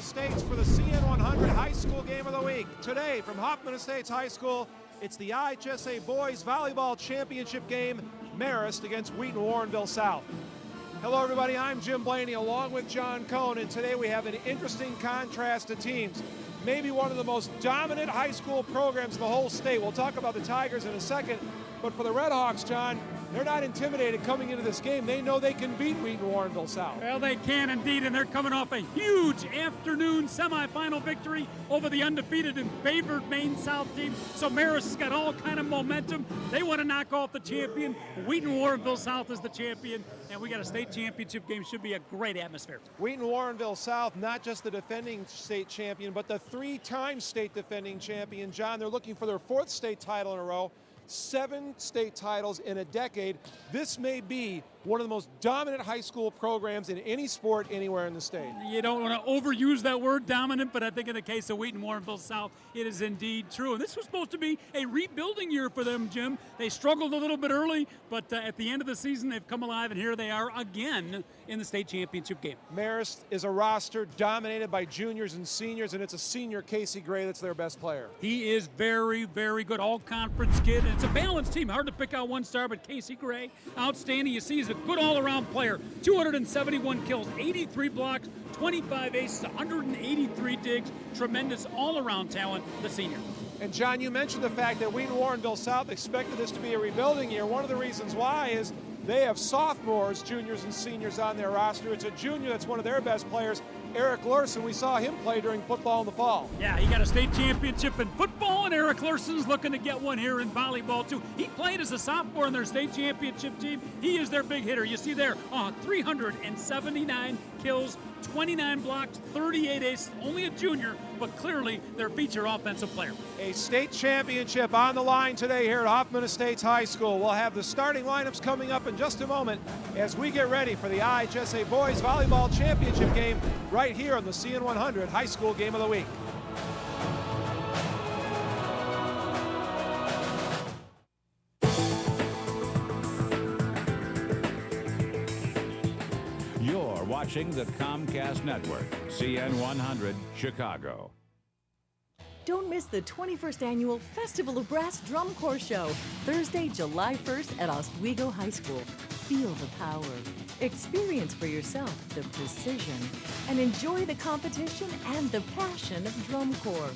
Estates for the CN100 High School Game of the Week. Today from Hoffman Estates High School, it's the IHSA Boys Volleyball Championship game, Marist against Wheaton Warrenville South. Hello everybody, I'm Jim Blaney along with John Cohn, and today we have an interesting contrast of teams. Maybe one of the most dominant high school programs in the whole state. We'll talk about the Tigers in a second, but for the Red Hawks, John, they're not intimidated coming into this game. They know they can beat Wheaton Warrenville South. Well, they can indeed, and they're coming off a huge afternoon semifinal victory over the undefeated and favored Maine South team. So Marist has got all kind of momentum. They want to knock off the champion. Wheaton Warrenville South is the champion, and we got a state championship game. Should be a great atmosphere. Wheaton Warrenville South, not just the defending state champion, but the three-time state defending champion. John, they're looking for their fourth state title in a row. 7 state titles in a decade. This may be one of the most dominant high school programs in any sport anywhere in the state. You don't want to overuse that word dominant, but I think in the case of Wheaton Warrenville South, it is indeed true. And this was supposed to be a rebuilding year for them, Jim. They struggled a little bit early, but at the end of the season, they've come alive, and here they are again in the state championship game. Marist is a roster dominated by juniors and seniors, and it's a senior Casey Gray that's their best player. He is very, very good, all-conference kid, and it's a balanced team. Hard to pick out one star, but Casey Gray, outstanding. You see, he's a good all-around player. 271 kills, 83 blocks, 25 aces, 183 digs. Tremendous all-around talent, the senior. And John, you mentioned the fact that Wheaton Warrenville South expected this to be a rebuilding year. One of the reasons why is they have sophomores, juniors, and seniors on their roster. It's a junior that's one of their best players, Eric Larson. We saw him play during football in the fall. Yeah, he got a state championship in football, and Eric Larson's looking to get one here in volleyball, too. He played as a sophomore in their state championship team. He is their big hitter. You see there, 379 kills, 29 blocks, 38 aces, only a junior, but clearly their feature offensive player. A state championship on the line today here at Hoffman Estates High School. We'll have the starting lineups coming up in just a moment as we get ready for the IHSA Boys Volleyball Championship game right here on the CN100 High School Game of the Week. You're watching the Comcast Network, CN100 Chicago. Don't miss the 21st Annual Festival of Brass Drum Corps Show, Thursday, July 1st at Oswego High School. Feel the power, experience for yourself the precision, and enjoy the competition and the passion of Drum Corps.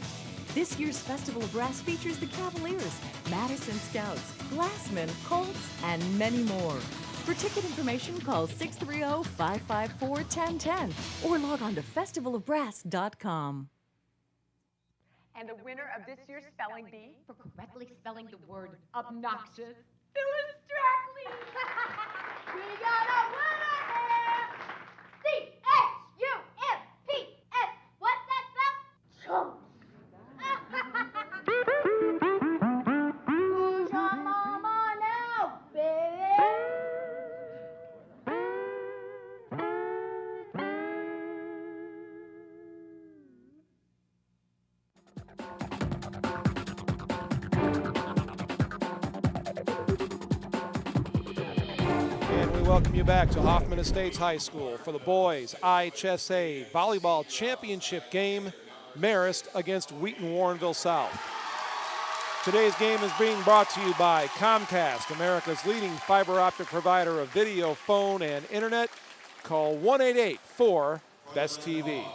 This year's Festival of Brass features the Cavaliers, Madison Scouts, Glassmen, Colts, and many more. For ticket information, call 630-554-1010 or log on to festivalofbrass.com. And the winner of this year's spelling bee for correctly spelling the word obnoxious, Phyllis Strackley. We got a winner here. C-H-U-M-P-S. What's that spell? Chumps. Who's your mama now, baby? Welcome you back to Hoffman Estates High School for the boys IHSA Volleyball Championship game, Marist against Wheaton Warrenville South. Today's game is being brought to you by Comcast, America's leading fiber optic provider of video, phone, and internet. Call 1-888-4-BEST-TV.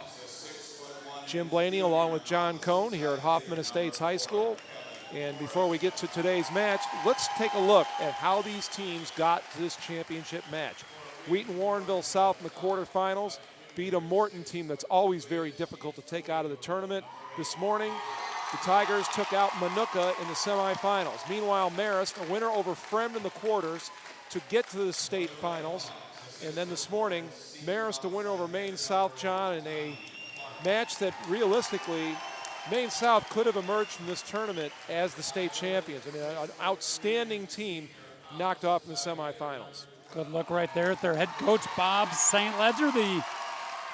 Jim Blaney along with John Cohn here at Hoffman Estates High School. And before we get to today's match, let's take a look at how these teams got to this championship match. Wheaton Warrenville South in the quarterfinals beat a Morton team that's always very difficult to take out of the tournament. This morning, the Tigers took out Manuka in the semifinals. Meanwhile, Marist, a winner over Fremd in the quarters to get to the state finals. And then this morning, Marist a winner over Maine South, John, in a match that realistically Maine South could have emerged from this tournament as the state champions. I mean, an outstanding team knocked off in the semifinals. Good look right there at their head coach, Bob St. Ledger, the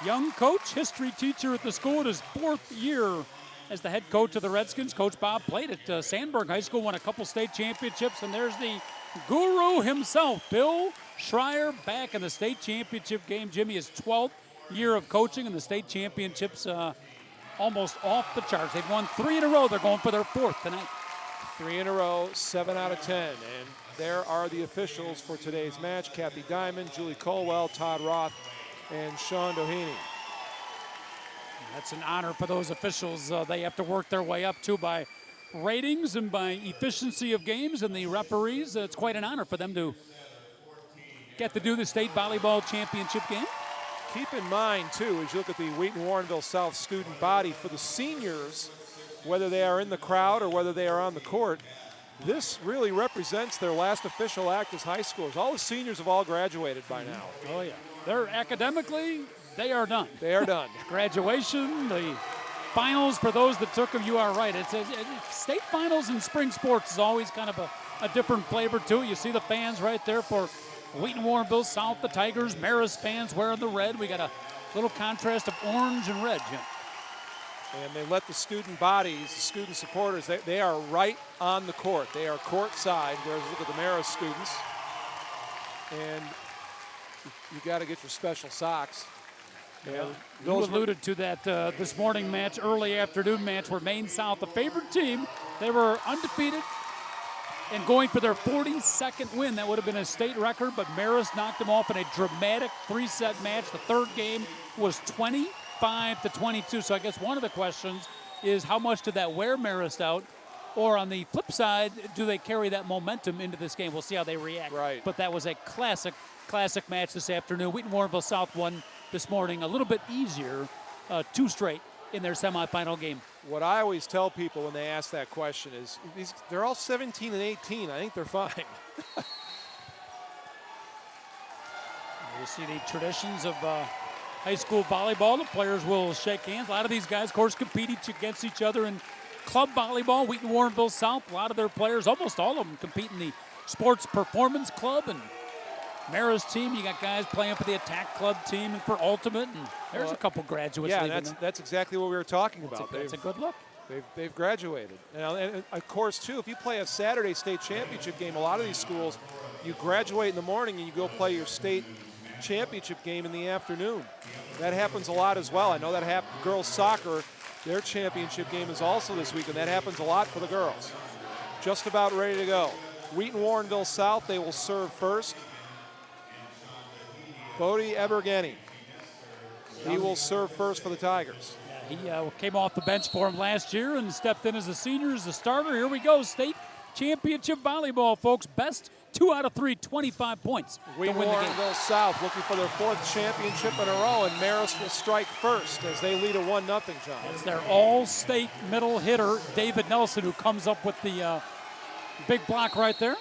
young coach, history teacher at the school in his 4th year as the head coach of the Redskins. Coach Bob played at Sandburg High School, won a couple state championships, and there's the guru himself, Bill Schreier, back in the state championship game. Jimmy is 12th year of coaching, and the state championships almost off the charts. They've won 3 in a row. They're going for their 4th tonight. 3 in a row, 7 out of 10. And there are the officials for today's match: Kathy Diamond, Julie Colwell, Todd Roth, and Sean Doheny. That's an honor for those officials. They have to work their way up to by ratings and by efficiency of games, and the referees. It's quite an honor for them to get to do the state volleyball championship game. Keep in mind, too, as you look at the Wheaton-Warrenville South student body, for the seniors, whether they are in the crowd or whether they are on the court, this really represents their last official act as high schoolers. All the seniors have all graduated by now. Oh, yeah. They're academically, they are done. They are done. Graduation, the finals for those that took them, you are right. It's state finals in spring sports is always kind of a different flavor to it. You see the fans right there for Wheaton-Warrenville South, the Tigers. Marist fans wearing the red. We got a little contrast of orange and red, Jim. And they let the student bodies, the student supporters, they are right on the court. They are court side, whereas look at the Marist students. And you got to get your special socks. Yeah, you alluded to that this morning match, early afternoon match, where Maine South, the favorite team, they were undefeated and going for their 42nd win. That would have been a state record, but Marist knocked them off in a dramatic 3-set match. The third game was 25-22. So I guess one of the questions is, how much did that wear Marist out? Or on the flip side, do they carry that momentum into this game? We'll see how they react. Right. But that was a classic match this afternoon. Wheaton-Warrenville South won this morning a little bit easier, 2 straight in their semifinal game. What I always tell people when they ask that question is, they're all 17 and 18. I think they're fine. You see the traditions of high school volleyball. The players will shake hands. A lot of these guys, of course, compete against each other in club volleyball. Wheaton-Warrenville South, a lot of their players, almost all of them, compete in the Sports Performance Club. And Marist team, you got guys playing for the Attack Club team and for Ultimate, and there's a couple graduates. Yeah, that's exactly what we were talking about. That's a good look. They've graduated. And of course, too, if you play a Saturday state championship game, a lot of these schools, you graduate in the morning and you go play your state championship game in the afternoon. That happens a lot as well. I know that girls soccer, their championship game is also this week, and that happens a lot for the girls. Just about ready to go. Wheaton-Warrenville South, they will serve first. Bodie Ebergeni. He will serve first for the Tigers. Yeah, he came off the bench for him last year and stepped in as a senior, as a starter. Here we go, state championship volleyball, folks. Best 2 out of 3, 25 points to win the game. Wheaton-Warrenville South looking for their 4th championship in a row, and Marist will strike first as they lead a 1-0, John. It's their all-state middle hitter, David Nelson, who comes up with the big block right there.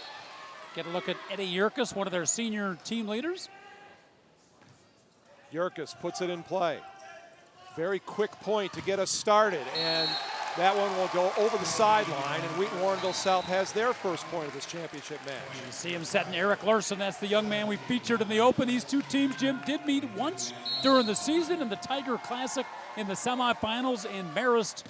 Get a look at Eddie Yerkes, one of their senior team leaders. Yerkes puts it in play. Very quick point to get us started, and that one will go over the sideline, and Wheaton-Warrenville South has their first point of this championship match. You see him setting Eric Larson. That's the young man we featured in the Open. These two teams, Jim, did meet once during the season in the Tiger Classic in the semifinals, and Marist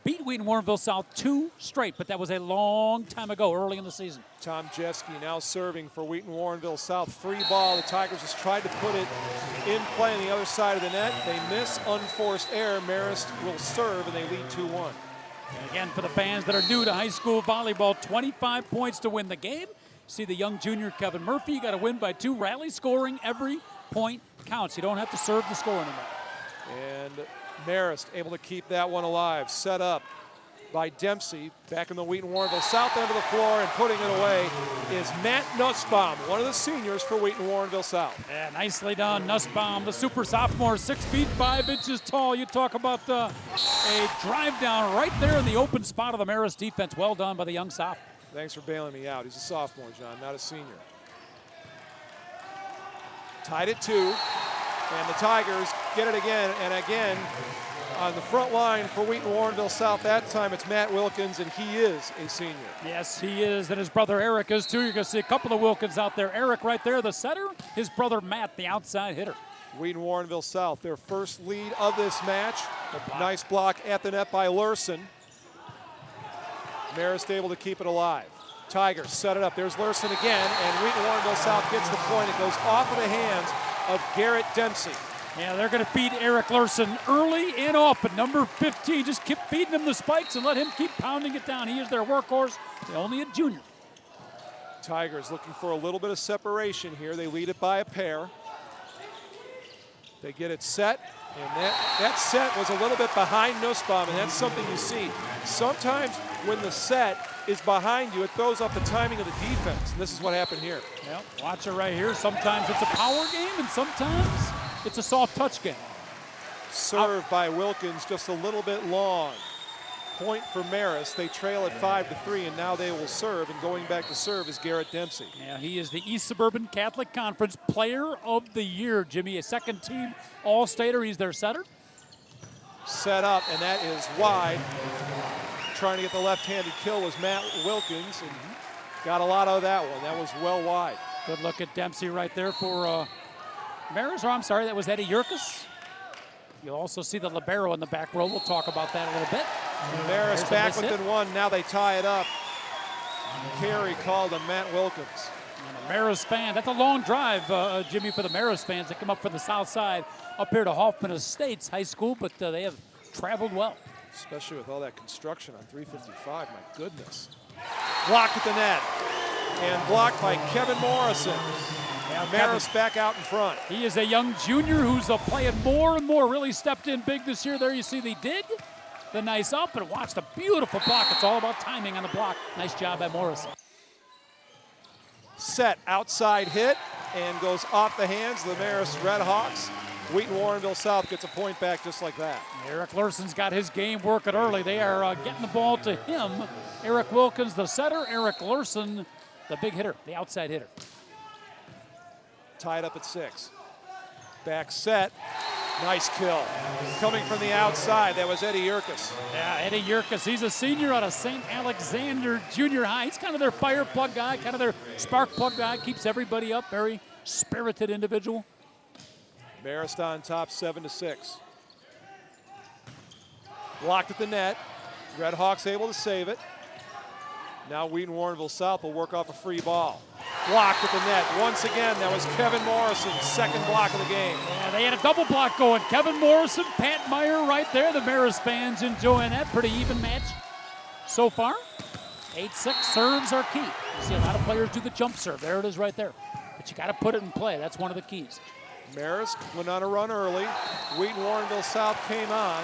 beat Wheaton-Warrenville South 2 straight, but that was a long time ago, early in the season. Tom Jeske now serving for Wheaton-Warrenville South. Free ball. The Tigers just tried to put it in play on the other side of the net. They miss, unforced error. Marist will serve, and they lead 2-1. And again, for the fans that are new to high school volleyball, 25 points to win the game. See the young junior Kevin Murphy. You got to win by 2. Rally scoring. Every point counts. You don't have to serve the score anymore. And Marist able to keep that one alive. Set up by Dempsey. Back in the Wheaton-Warrenville South end of the floor, and putting it away is Matt Nussbaum, one of the seniors for Wheaton-Warrenville South. Yeah, nicely done. Nussbaum, the super sophomore, 6 feet 5 inches tall. You talk about a drive down right there in the open spot of the Marist defense. Well done by the young soph. Thanks for bailing me out. He's a sophomore, John, not a senior. Tied at 2, and the Tigers get it again and again. On the front line for Wheaton-Warrenville South, that time it's Matt Wilkins, and he is a senior. Yes, he is, and his brother Eric is too. You're going to see a couple of Wilkins out there. Eric right there, the setter. His brother Matt, the outside hitter. Wheaton-Warrenville South, their first lead of this match. Nice block at the net by Lurson. Marist able to keep it alive. Tigers set it up. There's Lurson again, and Wheaton-Warrenville South gets the point. It goes off of the hands of Garrett Dempsey. Yeah, they're going to feed Eric Larson early and often. Number 15, just keep feeding him the spikes and let him keep pounding it down. He is their workhorse, only a junior. Tigers looking for a little bit of separation here. They lead it by a pair. They get it set, and that set was a little bit behind Nussbaum, and that's something you see. Sometimes when the set is behind you, it throws off the timing of the defense, and this is what happened here. Yep, watch it right here. Sometimes it's a power game, and sometimes it's a soft touch game. Serve by Wilkins, just a little bit long. Point for Marist. They trail at 5-3, and now they will serve. And going back to serve is Garrett Dempsey. Yeah, he is the East Suburban Catholic Conference Player of the Year, Jimmy. A second-team All-Stater. He's their setter. Set up, and that is wide. Trying to get the left-handed kill was Matt Wilkins, and got a lot of that one. That was well wide. Good look at Dempsey right there for Marist. Or I'm sorry, that was Eddie Yerkes. You'll also see the libero in the back row. We'll talk about that a little bit. Marist back within one. Now they tie it up. Carry called on Matt Wilkins. And a Marist fan. That's a long drive, Jimmy, for the Marist fans that come up from the south side up here to Hoffman Estates High School, but they have traveled well. Especially with all that construction on 355, my goodness. Blocked at the net. And blocked by Kevin Morrison. Yeah, Marist back out in front. He is a young junior who's playing more and more. Really stepped in big this year. There you see the dig, the nice up, and watch the beautiful block. It's all about timing on the block. Nice job by Morrison. Set, outside hit, and goes off the hands of the Marist Redhawks. Wheaton Warrenville South gets a point back just like that. Eric Larson's got his game working early. They are getting the ball to him. Eric Wilkins, the setter. Eric Larson, the big hitter, the outside hitter. Tied up at 6. Back set. Nice kill. Coming from the outside, that was Eddie Yerkes. Yeah, Eddie Yerkes, he's a senior out of St. Alexander Junior High. He's kind of their fire plug guy, kind of their spark plug guy. Keeps everybody up, very spirited individual. Marist on top, 7-6. Blocked at the net. Redhawks able to save it. Now Wheaton Warrenville South will work off a free ball. Blocked at the net. Once again, that was Kevin Morrison's second block of the game. Yeah, they had a double block going. Kevin Morrison, Pat Meyer right there. The Marist fans enjoying that. Pretty even match so far. 8-6 serves are key. You see a lot of players do the jump serve. There it is right there. But you got to put it in play. That's one of the keys. Marist went on a run early. Wheaton Warrenville South came on,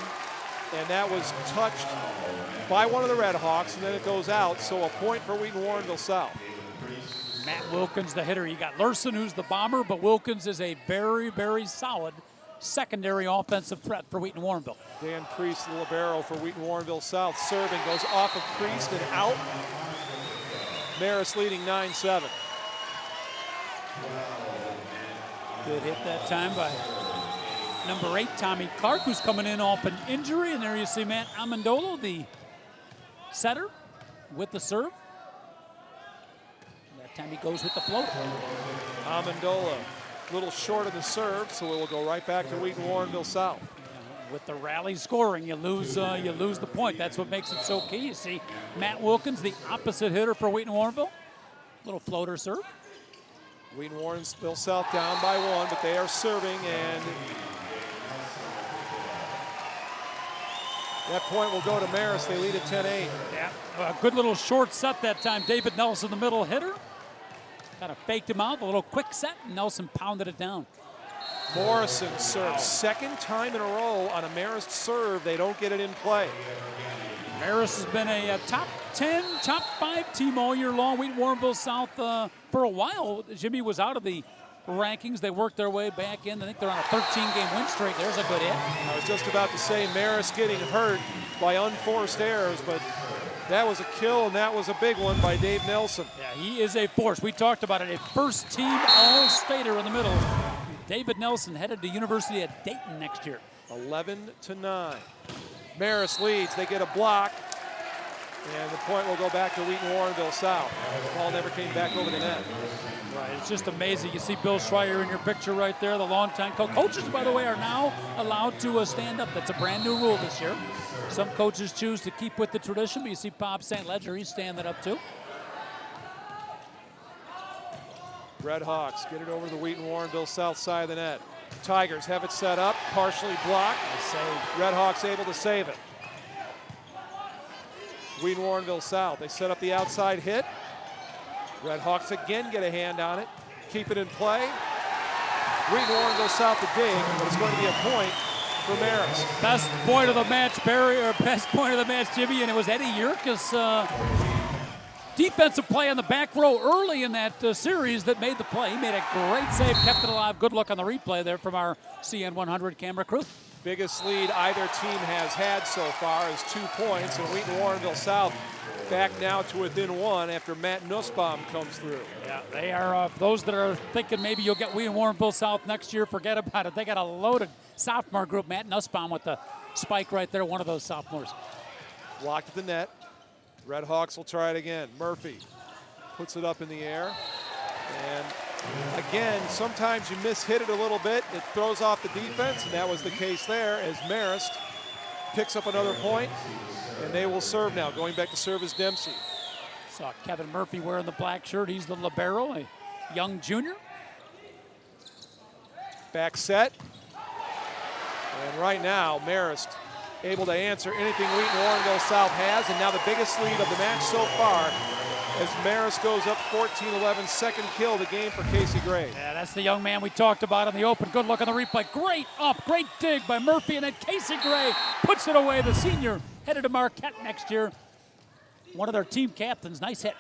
and that was touched by one of the Redhawks, and then it goes out, so a point for Wheaton Warrenville South. Matt Wilkins, the hitter. You got Larson, who's the bomber, but Wilkins is a very, very solid secondary offensive threat for Wheaton Warrenville. Dan Priest, the libero for Wheaton Warrenville South, serving, goes off of Priest and out. Marist leading 9-7. Good hit that time by number 8, Tommy Clark, who's coming in off an injury. And there you see Matt Amendola, the setter, with the serve. That time he goes with the float. Amendola, a little short of the serve, so it will go right back to Wheaton Warrenville South. With the rally scoring, you lose the point. That's what makes it so key. You see Matt Wilkins, the opposite hitter for Wheaton Warrenville. Little floater serve. Wheaton Warrenville South down by 1, but they are serving, and that point will go to Marist. They lead at 10-8. Yeah, a good little short set that time. David Nelson, the middle hitter. Kind of faked him out, a little quick set, and Nelson pounded it down. Morrison serves. Second time in a row on a Marist serve, they don't get it in play. Marist has been a top 10, top 5 team all year long. Wheaton Warrenville South for a while. Jimmy was out of the rankings. They worked their way back in. I think they're on a 13-game win streak. There's a good hit. I was just about to say Marist getting hurt by unforced errors, but that was a kill, and that was a big one by Dave Nelson. Yeah, he is a force. We talked about it. A first-team All-Stater in the middle. David Nelson headed to University of Dayton next year. 11-9. Marist leads. They get a block, and the point will go back to Wheaton Warrenville South. The ball never came back over the net. Right, it's just amazing. You see Bill Schreier in your picture right there, the longtime coach. Coaches, by the way, are now allowed to stand up. That's a brand new rule this year. Some coaches choose to keep with the tradition, but you see Bob St. Ledger, he's standing up too. Redhawks get it over to the Wheaton Warrenville South side of the net. Tigers have it set up, partially blocked. Red Hawks able to save it. Wheaton Warrenville South, they set up the outside hit. Red Hawks again get a hand on it, keep it in play. Wheaton Warrenville South to dig, but it's going to be a point for Marist. Best point of the match, Barry, or best point of the match, Jimmy, and it was Eddie Yerkes' defensive play on the back row early in that series that made the play. He made a great save, kept it alive. Good look on the replay there from our CN100 camera crew. Biggest lead either team has had so far is 2 points, and Wheaton Warrenville South back now to within 1 after Matt Nussbaum comes through. Yeah, they are, those that are thinking maybe you'll get Wheaton Warrenville South next year, forget about it. They got a loaded sophomore group. Matt Nussbaum with the spike right there, one of those sophomores. Blocked at the net. Red Hawks will try it again. Murphy puts it up in the air. And again, sometimes you mishit it a little bit. It throws off the defense, and that was the case there as Marist picks up another point, and they will serve now. Going back to serve is Dempsey. Saw Kevin Murphy wearing the black shirt. He's the libero, a young junior. Back set. And right now, Marist able to answer anything Wheaton Warrenville South has, and now the biggest lead of the match so far as Marist goes up 14-11, second kill of the game for Casey Gray. Yeah, that's the young man we talked about in the open. Good look on the replay. Great up, great dig by Murphy, and then Casey Gray puts it away. The senior headed to Marquette next year. One of their team captains. Nice hit.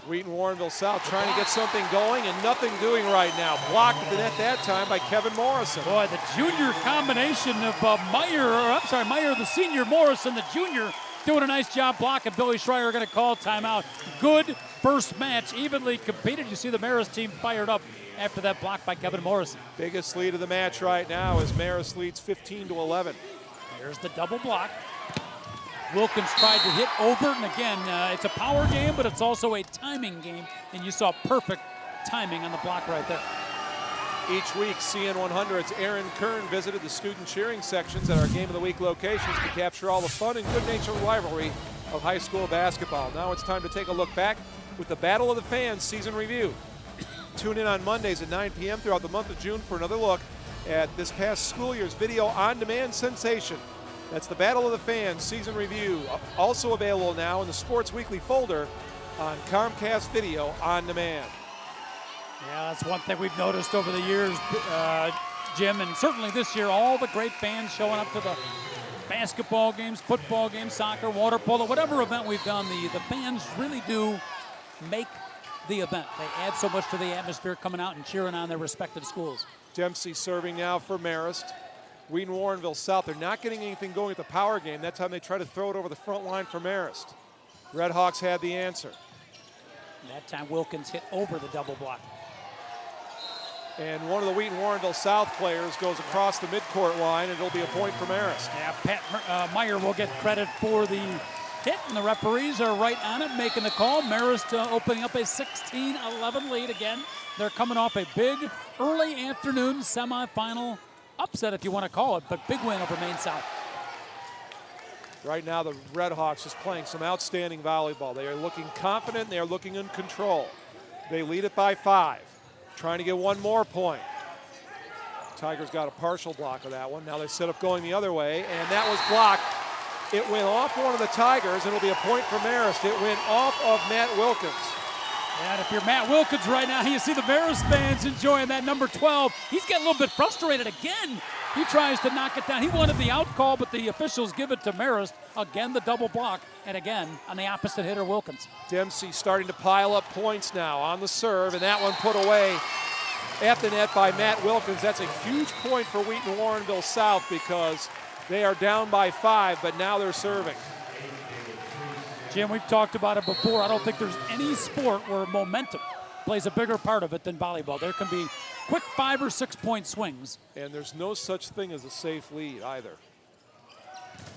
Wheaton Warrenville South trying to get something going and nothing doing right now. Blocked at the net that time by Kevin Morrison. Boy, the junior combination of Meyer the senior, Morrison the junior, doing a nice job blocking. Billy Schreier going to call timeout. Good first match, evenly competed. You see the Marist team fired up after that block by Kevin Morrison. Biggest lead of the match right now as Marist leads 15-11. Here's the double block. Wilkins tried to hit over, and again, it's a power game, but it's also a timing game, and you saw perfect timing on the block right there. Each week, CN100's Aaron Kern visited the student cheering sections at our Game of the Week locations to capture all the fun and good-natured rivalry of high school basketball. Now it's time to take a look back with the Battle of the Fans season review. Tune in on Mondays at 9 p.m. throughout the month of June for another look at this past school year's video on-demand sensation. That's the Battle of the Fans season review, also available now in the Sports Weekly folder on Comcast Video on Demand. Yeah, that's one thing we've noticed over the years, Jim, and certainly this year, all the great fans showing up to the basketball games, football games, soccer, water polo, whatever event we've done, the fans really do make the event. They add so much to the atmosphere coming out and cheering on their respective schools. Dempsey serving now for Marist. Wheaton Warrenville South, they're not getting anything going at the power game. That time they try to throw it over the front line for Marist. Red Hawks had the answer. That time Wilkins hit over the double block. And one of the Wheaton Warrenville South players goes across the midcourt line, and it'll be a point for Marist. Yeah, Pat Meyer will get credit for the hit, and the referees are right on it, making the call. Marist opening up a 16-11 lead again. They're coming off a big early afternoon semifinal upset, if you want to call it, but big win over Maine South. Right now, the Red Hawks is playing some outstanding volleyball. They are looking confident. They are looking in control. They lead it by 5, trying to get one more point. Tigers got a partial block of that one. Now they set up going the other way, and that was blocked. It went off one of the Tigers, and it'll be a point for Marist. It went off of Matt Wilkins. And if you're Matt Wilkins right now, you see the Marist fans enjoying that number 12. He's getting a little bit frustrated again. He tries to knock it down. He wanted the out call, but the officials give it to Marist. Again, the double block, and again, on the opposite hitter, Wilkins. Dempsey starting to pile up points now on the serve, and that one put away at the net by Matt Wilkins. That's a huge point for Wheaton Warrenville South because they are down by 5, but now they're serving. Jim, we've talked about it before. I don't think there's any sport where momentum plays a bigger part of it than volleyball. There can be quick 5 or 6 point swings. And there's no such thing as a safe lead either,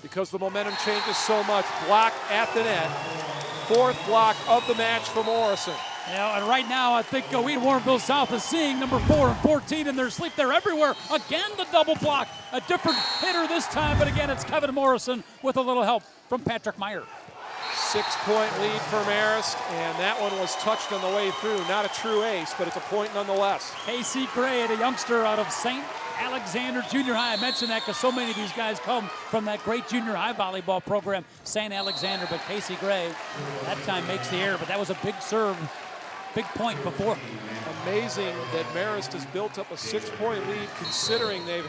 because the momentum changes so much. Block at the net. 4th block of the match for Morrison. Yeah, and right now I think Wheaton Warrenville South is seeing number 4 and 14 in their sleep. They're everywhere. Again, the double block. A different hitter this time, but again, it's Kevin Morrison with a little help from Patrick Meyer. 6-point lead for Marist, and that one was touched on the way through. Not a true ace, but it's a point nonetheless. Casey Gray, a youngster out of St. Alexander Junior High. I mentioned that because so many of these guys come from that great junior high volleyball program, St. Alexander, but Casey Gray that time makes the error, but that was a big serve, big point before. Amazing that Marist has built up a 6-point lead considering they've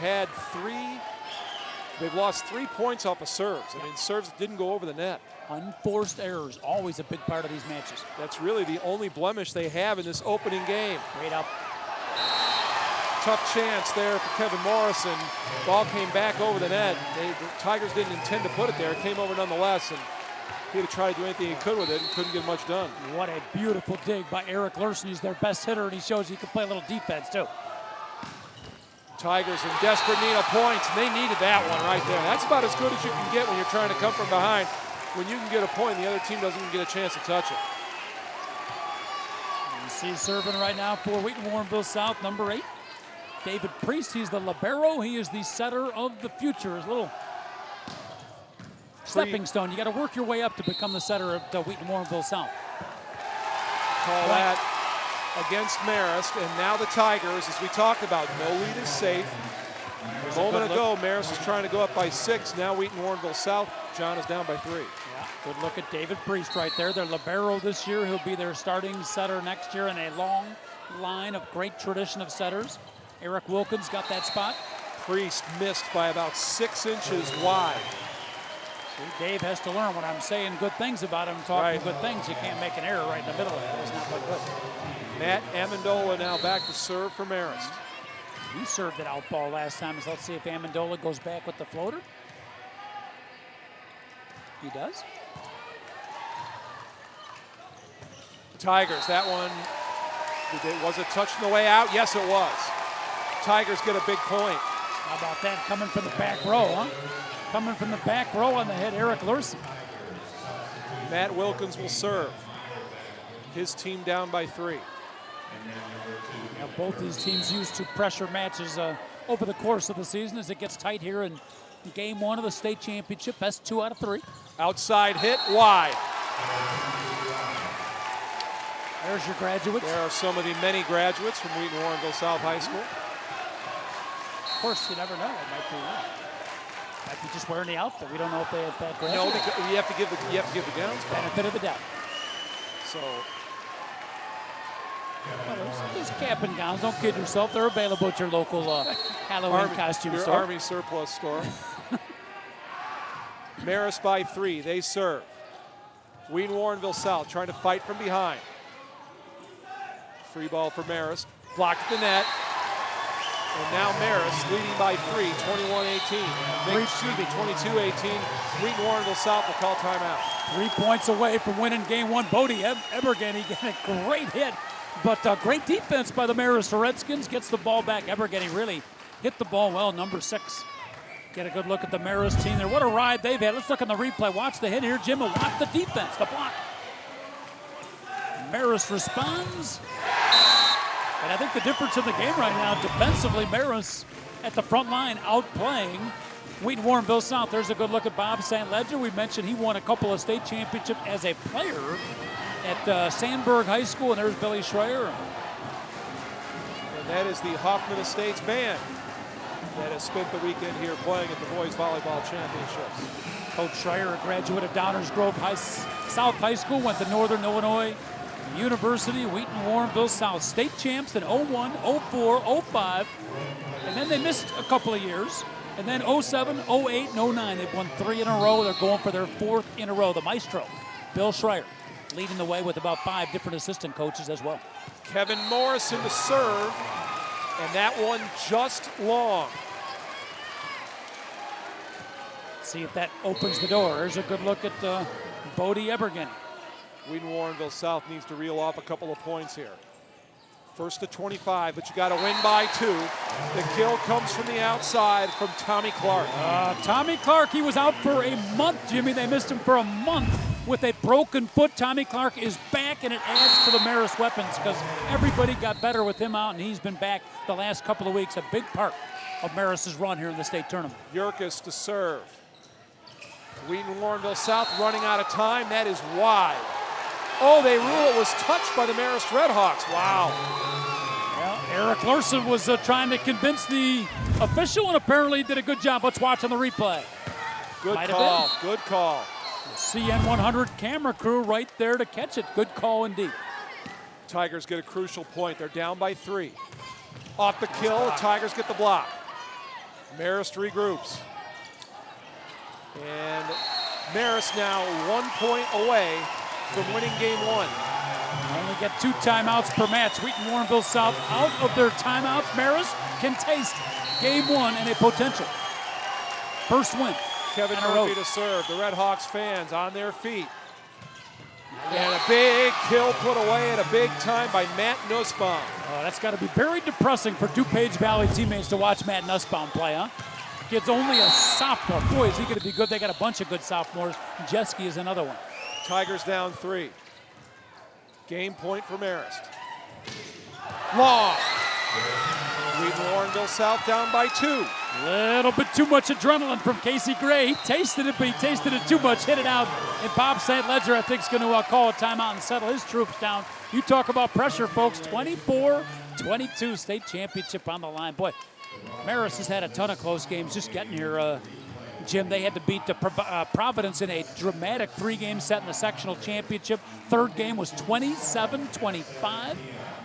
lost 3 points off of serves. I mean, serves didn't go over the net. Unforced errors, always a big part of these matches. That's really the only blemish they have in this opening game. Great up. Tough chance there for Kevin Morrison. Ball came back over the net. The Tigers didn't intend to put it there. It came over nonetheless, and he had to try to do anything he could with it and couldn't get much done. What a beautiful dig by Eric Larson. He's their best hitter, and he shows he can play a little defense, too. Tigers in desperate need of points, and they needed that one right there. That's about as good as you can get when you're trying to come from behind. When you can get a point, the other team doesn't even get a chance to touch it. You see serving right now for Wheaton Warrenville South, number 8. David Priest, he's the libero. He is the setter of the future. His little stepping stone. You got to work your way up to become the setter at Wheaton Warrenville South. Call that against Marist, and now the Tigers, as we talked about, no lead is safe. A moment ago, Marist was trying to go up by 6. Now Wheaton Warrenville South, John is down by 3. Yeah, good look at David Priest right there. Their libero this year. He'll be their starting setter next year in a long line of great tradition of setters. Eric Wilkins got that spot. Priest missed by about 6 inches wide. See, Dave has to learn when I'm saying good things about him, talking good things. You can't make an error right in the middle of it. It's not that good. Matt Amendola now back to serve for Marist. He served it out ball last time. So let's see if Amendola goes back with the floater. He does. Tigers, that one, was it touched on the way out? Yes, it was. Tigers get a big point. How about that coming from the back row, huh? Coming from the back row on the head, Eric Larson. Matt Wilkins will serve. His team down by 3. Now both these teams used to pressure matches over the course of the season as it gets tight here in game 1 of the state championship. Best 2 out of 3. Outside hit, wide. There's your graduates. There are some of the many graduates from Wheaton Warrenville South High School. Of course, you never know. It might be just wearing the outfit. We don't know if they have that graduate. No, because you have to give the gowns back. Benefit of the doubt. So well, there's cap and gowns. Don't kid yourself. They're available at your local Halloween costume store. Army surplus store. Marist by 3. They serve. Wheaton Warrenville South trying to fight from behind. Free ball for Marist. Blocked at the net. And now Marist leading by 3, 21-18. Excuse me, 22-18. Wheaton Warrenville South will call timeout. 3 points away from winning game 1. Bodie Ebergen, he got a great hit, but great defense by the Marist Redskins. Gets the ball back. Ebergen really hit the ball well, number 6. Get a good look at the Marist team there. What a ride they've had. Let's look on the replay. Watch the hit here, Jim, and watch the defense, the block. Marist responds. And I think the difference in the game right now, defensively, Marist at the front line outplaying Wheaton Warrenville South. There's a good look at Bob St. Ledger. We mentioned he won a couple of state championships as a player at Sandburg High School, and there's Billy Schreier. And that is the Hoffman Estates band that has spent the weekend here playing at the Boys Volleyball Championships. Coach Schreier, a graduate of Downers Grove South High School, went to Northern Illinois University. Wheaton Warrenville South state champs in 01, 04, 05, and then they missed a couple of years. And then 07, 08, and 09, they've won 3 in a row. They're going for their 4th in a row. The maestro, Bill Schreier, leading the way with about 5 different assistant coaches as well. Kevin Morrison to serve, and that one just long. See if that opens the door. There's a good look at Bodie Ebergen. Wheaton Warrenville South needs to reel off a couple of points here. First to 25, but you got to win by 2. The kill comes from the outside from Tommy Clark. Tommy Clark, he was out for a month, Jimmy. They missed him for a month with a broken foot. Tommy Clark is back, and it adds to the Marist weapons because everybody got better with him out, and he's been back the last couple of weeks. A big part of Marist's run here in the state tournament. Yerkes to serve. Wheaton Warrenville South running out of time. That is wide. Oh, they rule it was touched by the Marist Redhawks. Wow. Well, Eric Larson was trying to convince the official and apparently did a good job. Let's watch on the replay. Good Might call, good call. The CN 100 camera crew right there to catch it. Good call indeed. Tigers get a crucial point. They're down by 3. Off the kill, the Tigers get the block. Marist regroups. And Marist now 1 point away from winning game 1. Only get 2 timeouts per match. Wheaton Warrenville South out of their timeouts. Marist can taste game 1 and a potential first win. Kevin on a road. Murphy to serve. The Red Hawks fans on their feet. And a big kill put away at a big time by Matt Nussbaum. Oh, that's got to be very depressing for DuPage Valley teammates to watch Matt Nussbaum play, huh? Kid's only a sophomore. Boy, is he going to be good. They got a bunch of good sophomores. Jeske is another one. Tigers down 3. Game point for Marist. Long. Wheaton Warrenville South down by 2. Little bit too much adrenaline from Casey Gray. He tasted it, but he tasted it too much. Hit it out. And Bob St. Ledger, I think, is going to call a timeout and settle his troops down. You talk about pressure, folks. 24-22 state championship on the line. Boy, Marist has had a ton of close games just getting here. Jim, they had to beat the Providence in a dramatic 3-game set in the sectional championship. Third game was 27-25.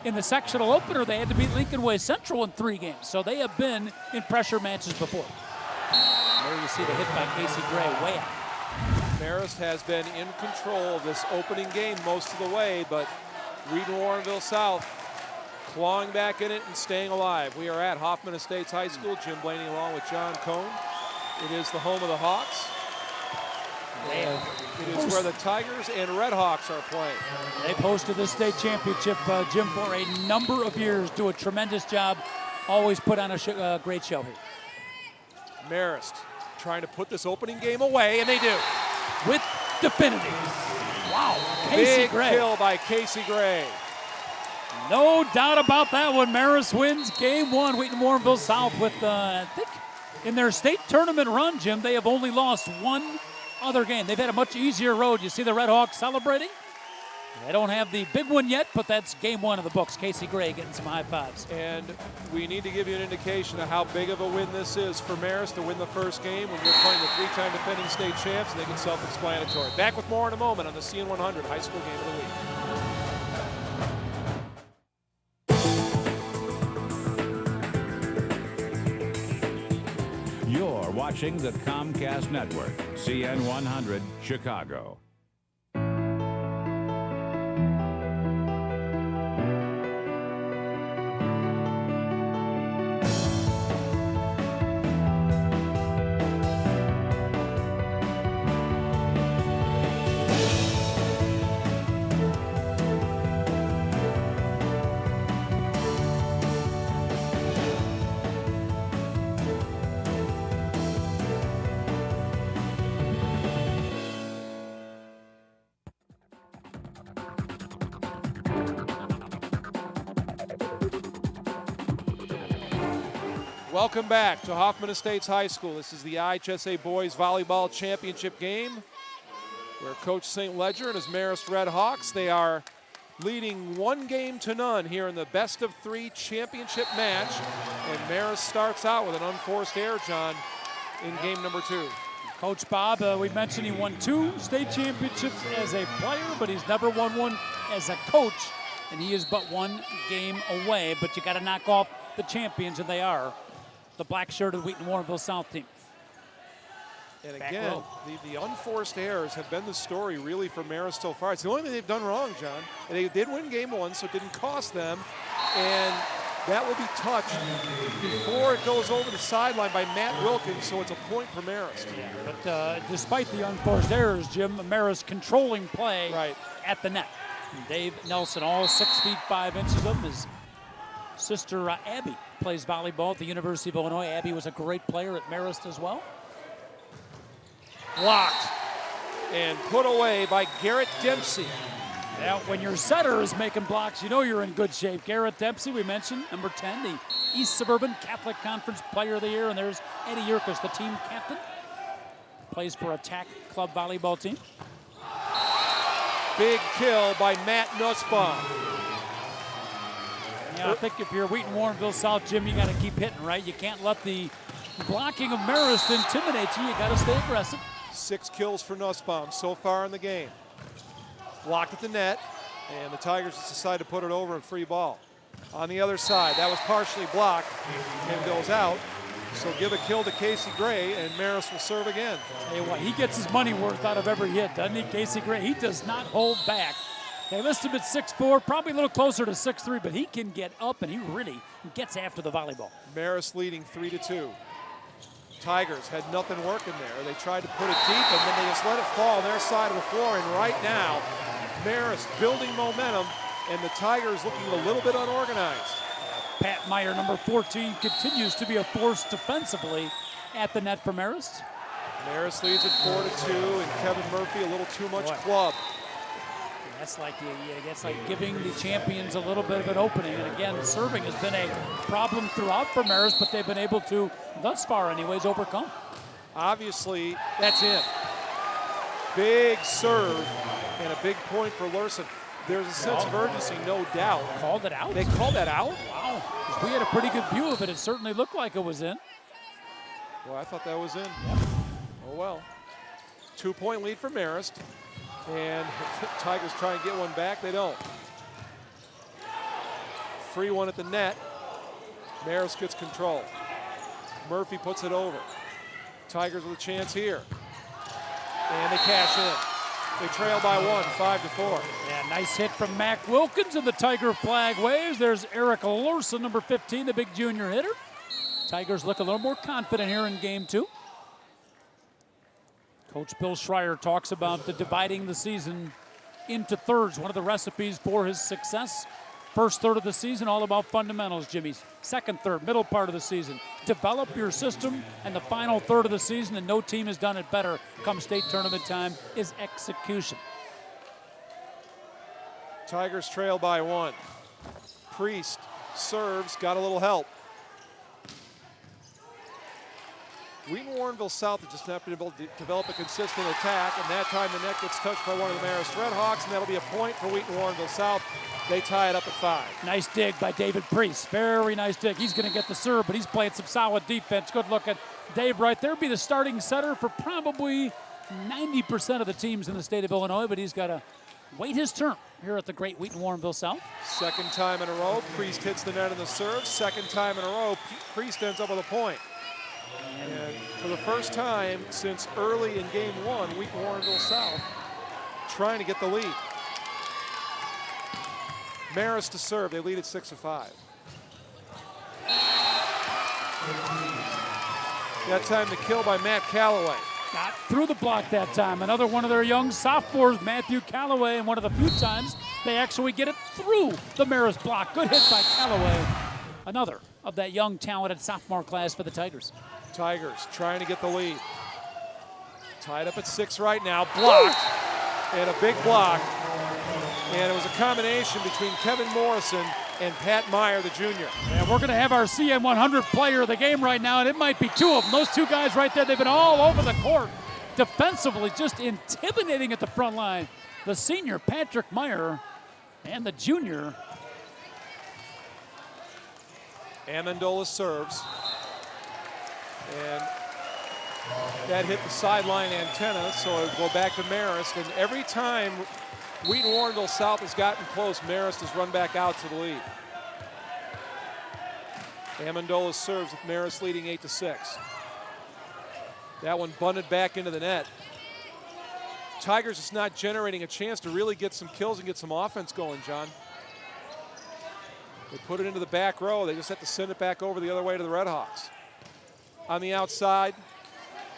In the sectional opener, they had to beat Lincoln Way Central in 3 games. So they have been in pressure matches before. There you see the hit by Casey Gray, way out. Marist has been in control of this opening game most of the way, but Wheaton Warrenville South clawing back in it and staying alive. We are at Hoffman Estates High School. Jim Blaney along with John Cohn. It is the home of the Hawks. It is where the Tigers and Red Hawks are playing. They've hosted the state championship, Jim, for a number of years. Do a tremendous job. Always put on a great show here. Marist trying to put this opening game away, and they do. With divinity. Wow, Casey Big Gray. kill by Casey Gray. No doubt about that one. Marist wins game 1. Wheaton Warrenville South with, I think, in their state tournament run, Jim, they have only lost 1 other game. They've had a much easier road. You see the Red Hawks celebrating? They don't have the big one yet, but that's game 1 of the books. Casey Gray getting some high fives. And we need to give you an indication of how big of a win this is for Marist to win the first game when you're playing the 3-time defending state champs. I think it's self-explanatory. Back with more in a moment on the CN 100 High School Game of the Week. You're watching the Comcast Network, CN 100, Chicago. Welcome back to Hoffman Estates High School. This is the IHSA Boys Volleyball Championship game where Coach St. Ledger and his Marist Red Hawks, they are leading 1-0 here in the best-of-3 championship match. And Marist starts out with an unforced error, John, in game number 2. Coach Bob, we mentioned he won 2 state championships as a player, but he's never won one as a coach. And he is but 1 game away, but you got to knock off the champions, and they are the black-shirted Wheaton Warrenville South team. And again, the unforced errors have been the story really for Marist so far. It's the only thing they've done wrong, John. And they did win game 1, so it didn't cost them. And that will be touched before it goes over the sideline by Matt Wilkins, so it's a point for Marist. Yeah, but despite the unforced errors, Jim, Marist controlling play at the net. And Dave Nelson, all 6 feet 5 inches of him. His sister Abby plays volleyball at the University of Illinois. Abby was a great player at Marist as well. Blocked and put away by Garrett Dempsey. Now, when your setter is making blocks, you know you're in good shape. Garrett Dempsey, we mentioned, number 10, the East Suburban Catholic Conference Player of the Year. And there's Eddie Yerkes, the team captain. Plays for a TAC club volleyball team. Big kill by Matt Nussbaum. Yeah, I think if you're Wheaton Warrenville South, Jim, you got to keep hitting, right? You can't let the blocking of Marist intimidate you. You got to stay aggressive. 6 kills for Nussbaum so far in the game. Blocked at the net, and the Tigers just decide to put it over and free ball. On the other side, that was partially blocked and goes out. So give a kill to Casey Gray, and Marist will serve again. Tell you what, he gets his money worth out of every hit, doesn't he, Casey Gray? He does not hold back. They list him at 6'4", probably a little closer to 6'3", but he can get up, and he really gets after the volleyball. Marist leading 3-2. Tigers had nothing working there. They tried to put it deep, and then they just let it fall on their side of the floor. And right now, Marist building momentum, and the Tigers looking a little bit unorganized. Pat Meyer, number 14, continues to be a force defensively at the net for Marist. Marist leads at 4-2, and Kevin Murphy a little too much club. That's like giving the champions a little bit of an opening. And again, serving has been a problem throughout for Marist, but they've been able to, thus far anyways, overcome. Obviously, that's in. Big serve and a big point for Lurson. There's a sense of urgency, no doubt. Called it out? They called that out? Wow. We had a pretty good view of it. It certainly looked like it was in. Well, I thought that was in. Yep. Oh, well. 2-point lead for Marist. And Tigers try and get one back. They don't. Free one at the net. Marist gets control. Murphy puts it over. Tigers with a chance here. And they cash in. They trail by 1, 5-4. Yeah, nice hit from Mac Wilkins, and the Tiger flag waves. There's Eric Lurson, number 15, the big junior hitter. Tigers look a little more confident here in game 2. Coach Bill Schreier talks about dividing the season into thirds, one of the recipes for his success. First third of the season, all about fundamentals, Jimmy. Second third, middle part of the season, develop your system. And the final third of the season, and no team has done it better come state tournament time, is execution. Tigers trail by 1. Priest serves, got a little help. Wheaton Warrenville South has just not been able to develop a consistent attack, and that time the net gets touched by one of the Marist Redhawks, and that'll be a point for Wheaton Warrenville South. They tie it up at 5. Nice dig by David Priest. Very nice dig. He's going to get the serve, but he's playing some solid defense. Good look at Dave right there. Be the starting setter for probably 90% of the teams in the state of Illinois, but he's got to wait his turn here at the great Wheaton Warrenville South. Second time in a row, Priest hits the net in the serve. Second time in a row, Priest ends up with a point. And for the first time since early in game 1, Wheaton Warrenville South trying to get the lead. Marist to serve. They lead at 6-5. That time to kill by Matt Calloway. Got through the block that time. Another one of their young sophomores, Matthew Calloway, and one of the few times they actually get it through the Marist block. Good hit by Calloway. Another of that young, talented sophomore class for the Tigers. Tigers trying to get the lead. Tied up at 6 right now. Blocked. And a big block. And it was a combination between Kevin Morrison and Pat Meyer, the junior. And we're going to have our CN 100 player of the game right now, and it might be 2 of them. Those 2 guys right there, they've been all over the court. Defensively, just intimidating at the front line. The senior, Patrick Meyer, and the junior. Amendola serves. And that hit the sideline antenna, so it'll go back to Marist. And every time Wheaton Warrenville South has gotten close, Marist has run back out to the lead. Amendola serves with Marist leading 8-6. That one bunted back into the net. Tigers is not generating a chance to really get some kills and get some offense going, John. They put it into the back row. They just have to send it back over the other way to the Redhawks. On the outside,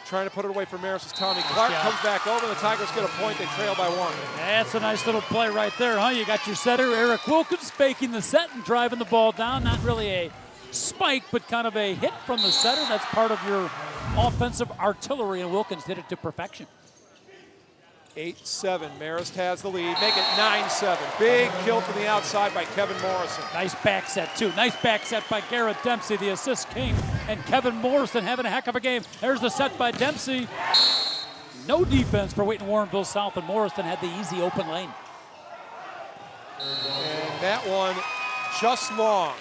trying to put it away for Marist is Tommy Clark. Comes back over, and the Tigers get a point. They trail by 1. That's a nice little play right there, huh? You got your setter, Eric Wilkins, faking the set and driving the ball down. Not really a spike, but kind of a hit from the setter. That's part of your offensive artillery, and Wilkins did it to perfection. 8-7. Marist has the lead. Make it 9-7. Big kill from the outside by Kevin Morrison. Nice back set, too. Nice back set by Garrett Dempsey, the assist king. And Kevin Morrison having a heck of a game. There's the set by Dempsey. No defense for Wheaton Warrenville South, and Morrison had the easy open lane. And that one just long.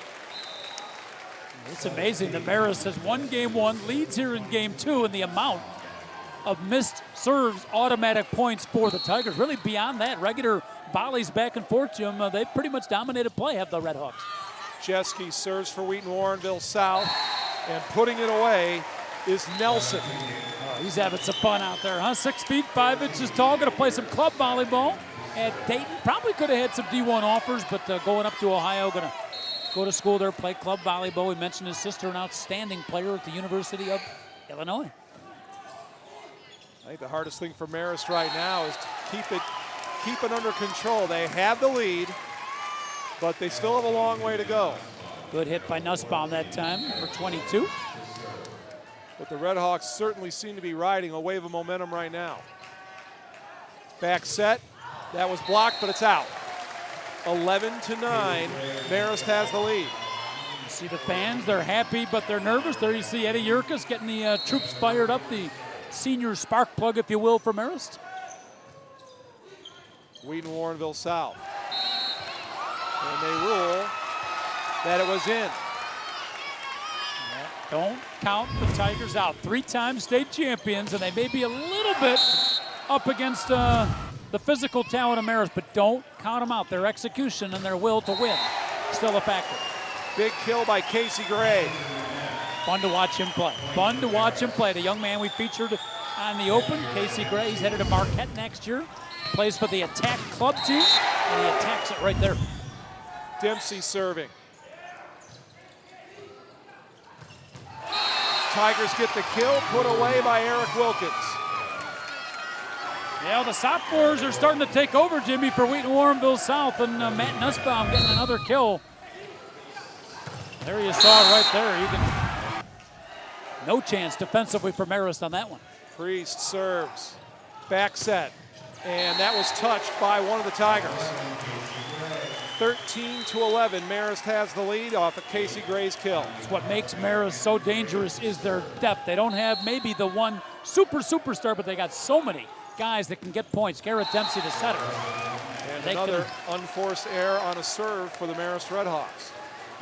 It's amazing that Marist has won game one, leads here in game two, and the amount of missed serves, automatic points for the Tigers. Really beyond that, regular volleys back and forth, Jim. They've pretty much dominated play, have the Red Hawks. Jeske serves for Wheaton Warrenville South, and putting it away is Nelson. He's having some fun out there, huh? 6 feet, 5 inches tall, going to play some club volleyball at Dayton. Probably could have had some D1 offers, but going up to Ohio, going to go to school there, play club volleyball. We mentioned his sister, an outstanding player at the University of Illinois. I think the hardest thing for Marist right now is to keep it under control. They have the lead, but they still have a long way to go. Good hit by Nussbaum that time, number 22. But the Red Hawks certainly seem to be riding a wave of momentum right now. Back set, that was blocked, but it's out. 11-9, Marist has the lead. You see the fans, they're happy, but they're nervous. There you see Eddie Yurkus getting the troops fired up, the senior spark plug, if you will, for Marist. Wheaton Warrenville South. And they rule that it was in. Don't count the Tigers out. 3-time state champions, and they may be a little bit up against the physical talent of Marist, but don't count them out. Their execution and their will to win still a factor. Big kill by Casey Gray. Fun to watch him play. Fun to watch him play. The young man we featured on the Open, Casey Gray, he's headed to Marquette next year. Plays for the Attack Club team, and he attacks it right there. Dempsey serving. Tigers get the kill, put away by Eric Wilkins. Yeah, the sophomores are starting to take over, Jimmy, for Wheaton Warrenville South, and Matt Nussbaum getting another kill. There you saw it right there. No chance defensively for Marist on that one. Priest serves. Back set. And that was touched by one of the Tigers. 13-11, Marist has the lead off of Casey Gray's kill. It's what makes Marist so dangerous is their depth. They don't have maybe the one superstar, but they got so many guys that can get points. Garrett Dempsey, the setter. And another unforced error on a serve for the Marist Red Hawks.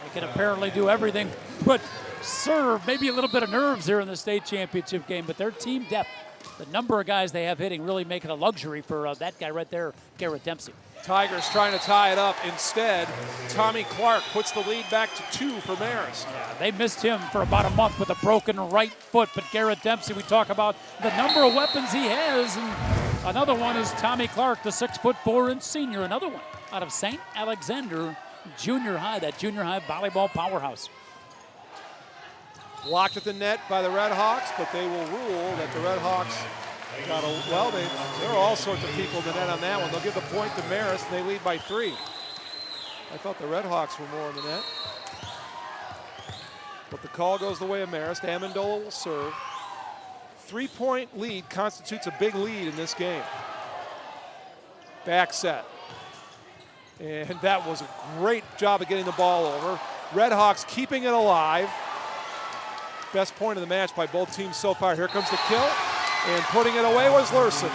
They can apparently do everything but serve. Maybe a little bit of nerves here in the state championship game, but their team depth, the number of guys they have hitting, really make it a luxury for that guy right there, Garrett Dempsey. Tigers trying to tie it up. Instead, Tommy Clark puts the lead back to 2 for Marist. Yeah, they missed him for about a month with a broken right foot, but Garrett Dempsey, we talk about the number of weapons he has, and another one is Tommy Clark, the 6'4" senior, another one out of St. Alexander Junior High, that junior high volleyball powerhouse. Blocked at the net by the Red Hawks, but they will rule that the Red Hawks got a, well, there are all sorts of people in the net on that one. They'll give the point to Marist, and they lead by 3. I thought the Red Hawks were more in the net. But the call goes the way of Marist. Amendola will serve. 3-point lead constitutes a big lead in this game. Back set. And that was a great job of getting the ball over. Red Hawks keeping it alive. Best point of the match by both teams so far. Here comes the kill, and putting it away was Lurson.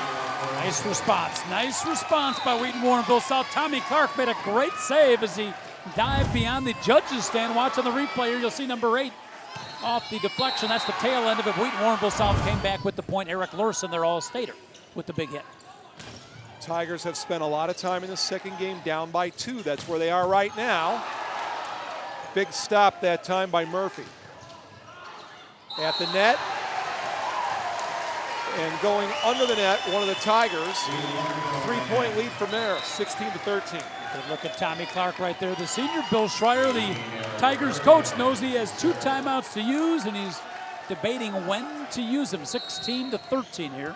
Nice response by Wheaton Warrenville South. Tommy Clark made a great save as he dived beyond the judges' stand. Watching the replay here, you'll see number 8 off the deflection. That's the tail end of it. Wheaton Warrenville South came back with the point. Eric Lurson, their all-stater, with the big hit. Tigers have spent a lot of time in the second game down by 2. That's where they are right now. Big stop that time by Murphy. At the net. And going under the net, one of the Tigers. 3-point lead for Marist, 16-13. Good look at Tommy Clark right there. The senior, Bill Schreier, the Tigers coach, knows he has 2 timeouts to use, and he's debating when to use them. 16-13 here.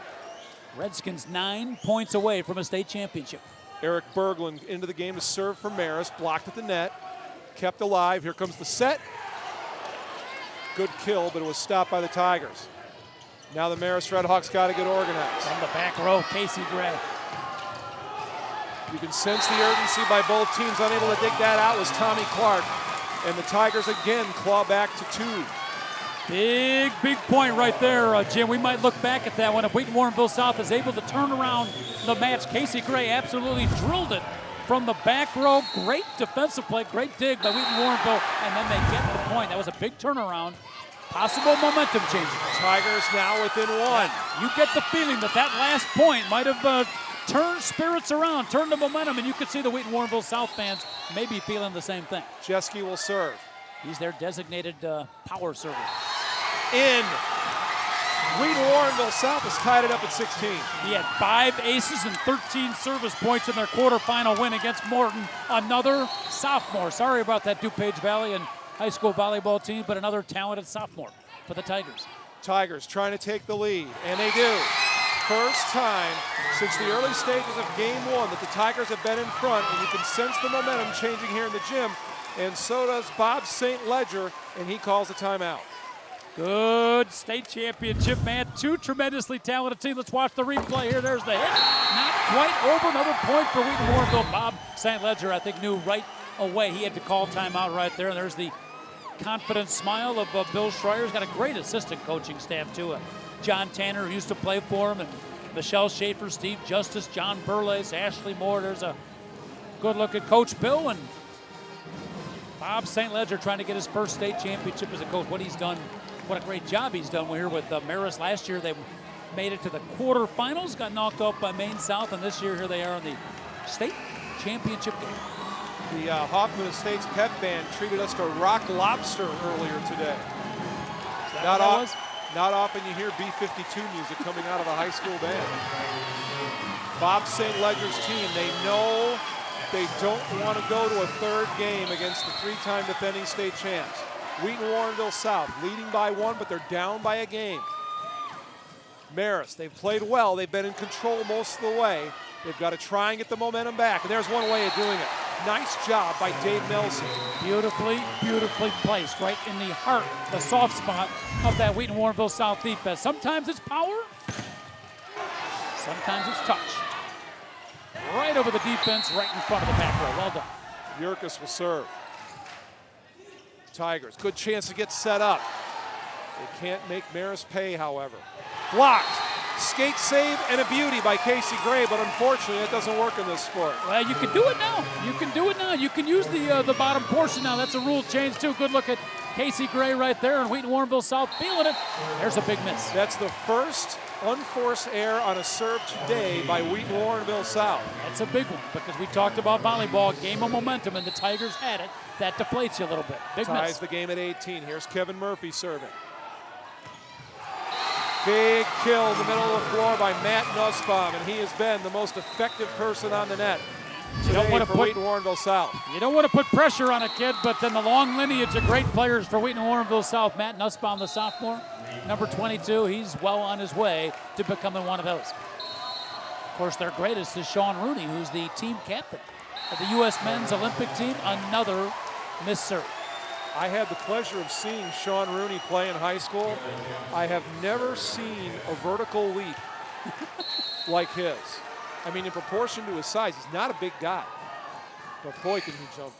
Redskins 9 points away from a state championship. Eric Berglund into the game to serve for Marist. Blocked at the net. Kept alive. Here comes the set. Good kill, but it was stopped by the Tigers. Now the Marist Red Hawks got to get organized. On the back row, Casey Gray. You can sense the urgency by both teams. Unable to dig that out was Tommy Clark. And the Tigers again claw back to 2. Big point right there, Jim. We might look back at that one. If Wheaton Warrenville South is able to turn around the match, Casey Gray absolutely drilled it from the back row. Great defensive play, great dig by Wheaton Warrenville, and then they get the point. That was a big turnaround. Possible momentum change. Tigers now within one. You get the feeling that last point might have turned spirits around, turned the momentum, and you could see the Wheaton Warrenville South fans maybe feeling the same thing. Jeske will serve. He's their designated power server. In. Wheaton Warrenville South has tied it up at 16. He had 5 aces and 13 service points in their quarterfinal win against Morton. Another sophomore. Sorry about that DuPage Valley and high school volleyball team, but another talented sophomore for the Tigers. Tigers trying to take the lead, and they do. First time since the early stages of game 1 that the Tigers have been in front, and you can sense the momentum changing here in the gym, and so does Bob St. Ledger, and he calls a timeout. Good state championship, man. 2 tremendously talented teams. Let's watch the replay here. There's the hit. Not quite over. Another point for Wheaton Warrenville. Bob St. Ledger, I think, knew right away he had to call timeout right there. And there's the confident smile of Bill Schreier. He's got a great assistant coaching staff, too. John Tanner, who used to play for him, and Michelle Schaefer, Steve Justice, John Burles, Ashley Moore. There's a good look at Coach Bill, and Bob St. Ledger trying to get his first state championship as a coach. What he's done, what a great job he's done. We're here with Marist last year. They made it to the quarterfinals, got knocked off by Maine South, and this year here they are in the state championship game. The Hoffman Estates pep band treated us to rock lobster earlier today. Not often you hear B-52 music coming out of a high school band. Bob St. Ledger's team, they know they don't want to go to a third game against the 3-time defending state champs. Wheaton Warrenville South leading by 1, but they're down by a game. Marist, they've played well. They've been in control most of the way. They've got to try and get the momentum back, and there's one way of doing it. Nice job by Dave Nelson. Beautifully, beautifully placed right in the heart, the soft spot of that Wheaton Warrenville South defense. Sometimes it's power, sometimes it's touch. Right over the defense, right in front of the back row. Well done. Yurkus will serve. Tigers, good chance to get set up. They can't make Marist pay, however. Blocked. Skate save and a beauty by Casey Gray, but unfortunately it doesn't work in this sport. Well, you can do it now. You can do it now. You can use the bottom portion now. That's a rule change too. Good look at Casey Gray right there, and Wheaton Warrenville South feeling it. There's a big miss. That's the first unforced error on a serve today by Wheaton Warrenville South. That's a big one because we talked about volleyball, game of momentum, and the Tigers had it. That deflates you a little bit. Big Ties miss. the game at 18. Here's Kevin Murphy serving. Big kill in the middle of the floor by Matt Nussbaum, and he has been the most effective person on the net today for Wheaton Warrenville South. You don't want to put pressure on a kid, but then the long lineage of great players for Wheaton Warrenville South. Matt Nussbaum, the sophomore, number 22, he's well on his way to becoming one of those. Of course, their greatest is Sean Rooney, who's the team captain of the U.S. men's Olympic team. Another missed serve. I had the pleasure of seeing Sean Rooney play in high school. I have never seen a vertical leap like his. I mean, in proportion to his size, he's not a big guy, but boy, can he jump.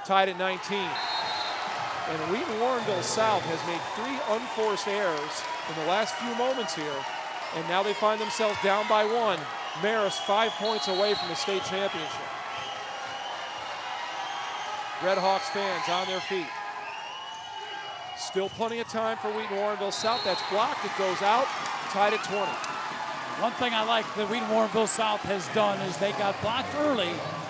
Tied at 19. And Wheaton Warrenville South has made 3 unforced errors in the last few moments here, and now they find themselves down by 1. Marist 5 points away from the state championship. Red Hawks fans on their feet. Still plenty of time for Wheaton Warrenville South. That's blocked. It goes out. Tied at 20. One thing I like that Wheaton Warrenville South has done is they got blocked early,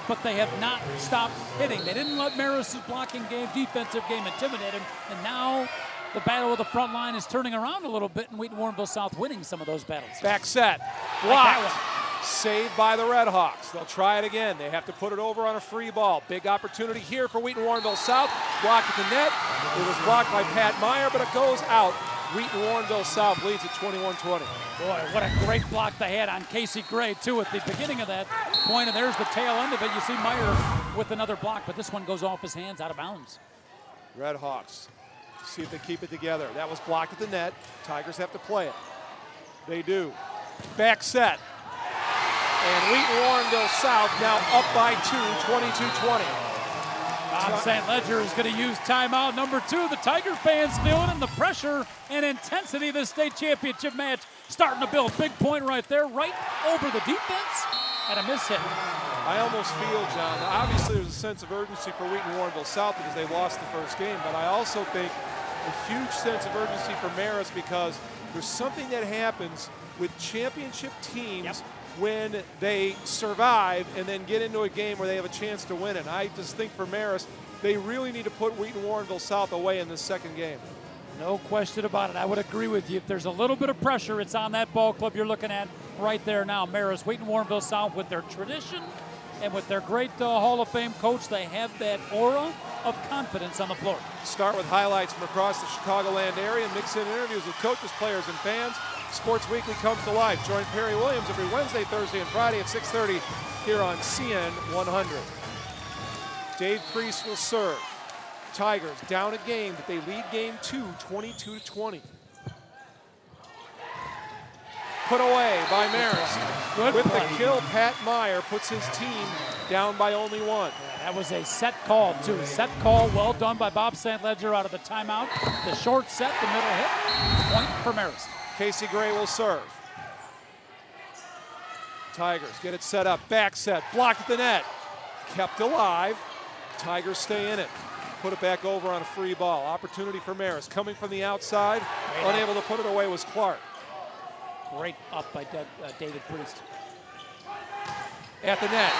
but they have not stopped hitting. They didn't let Marist's blocking game, defensive game intimidate him, and now the battle of the front line is turning around a little bit, and Wheaton Warrenville South winning some of those battles. Back set. Blocked. Saved by the Red Hawks. They'll try it again. They have to put it over on a free ball. Big opportunity here for Wheaton Warrenville South. Blocked at the net. It was blocked by Pat Meyer, but it goes out. Wheaton Warrenville South leads at 21-20. Boy, what a great block they had on Casey Gray, too, at the beginning of that point. And there's the tail end of it. You see Meyer with another block, but this one goes off his hands, out of bounds. Red Hawks see if they keep it together. That was blocked at the net. Tigers have to play it. They do. Back set. And Wheaton Warrenville South now up by 2, 22-20. Bob St. Ledger is going to use timeout number 2. The Tiger fans feeling in the pressure and intensity of this state championship match starting to build. Big point right there, right over the defense, and a miss hit. I almost feel, John, obviously there's a sense of urgency for Wheaton Warrenville South because they lost the first game, but I also think a huge sense of urgency for Marist because there's something that happens with championship teams when they survive and then get into a game where they have a chance to win it. I just think for Marist, they really need to put Wheaton Warrenville South away in this second game. No question about it. I would agree with you. If there's a little bit of pressure, it's on that ball club you're looking at right there now. Marist, Wheaton Warrenville South, with their tradition and with their great Hall of Fame coach, they have that aura of confidence on the floor. Start with highlights from across the Chicagoland area, mix in interviews with coaches, players, and fans. Sports Weekly comes to life. Join Perry Williams every Wednesday, Thursday, and Friday at 6:30 here on CN 100. Dave Priest will serve. Tigers down a game, but they lead game 2, 22-20. Put away by Marist. Good With play. the kill, Pat Meyer puts his team down by only 1. That was a set call, too. Set call, well done by Bob St. Ledger out of the timeout. The short set, the middle hit. Point for Marist. Casey Gray will serve. Tigers get it set up. Back set. Blocked at the net. Kept alive. Tigers stay in it. Put it back over on a free ball. Opportunity for Marist. Coming from the outside. Unable to put it away was Clark. Great up by David Priest. At the net.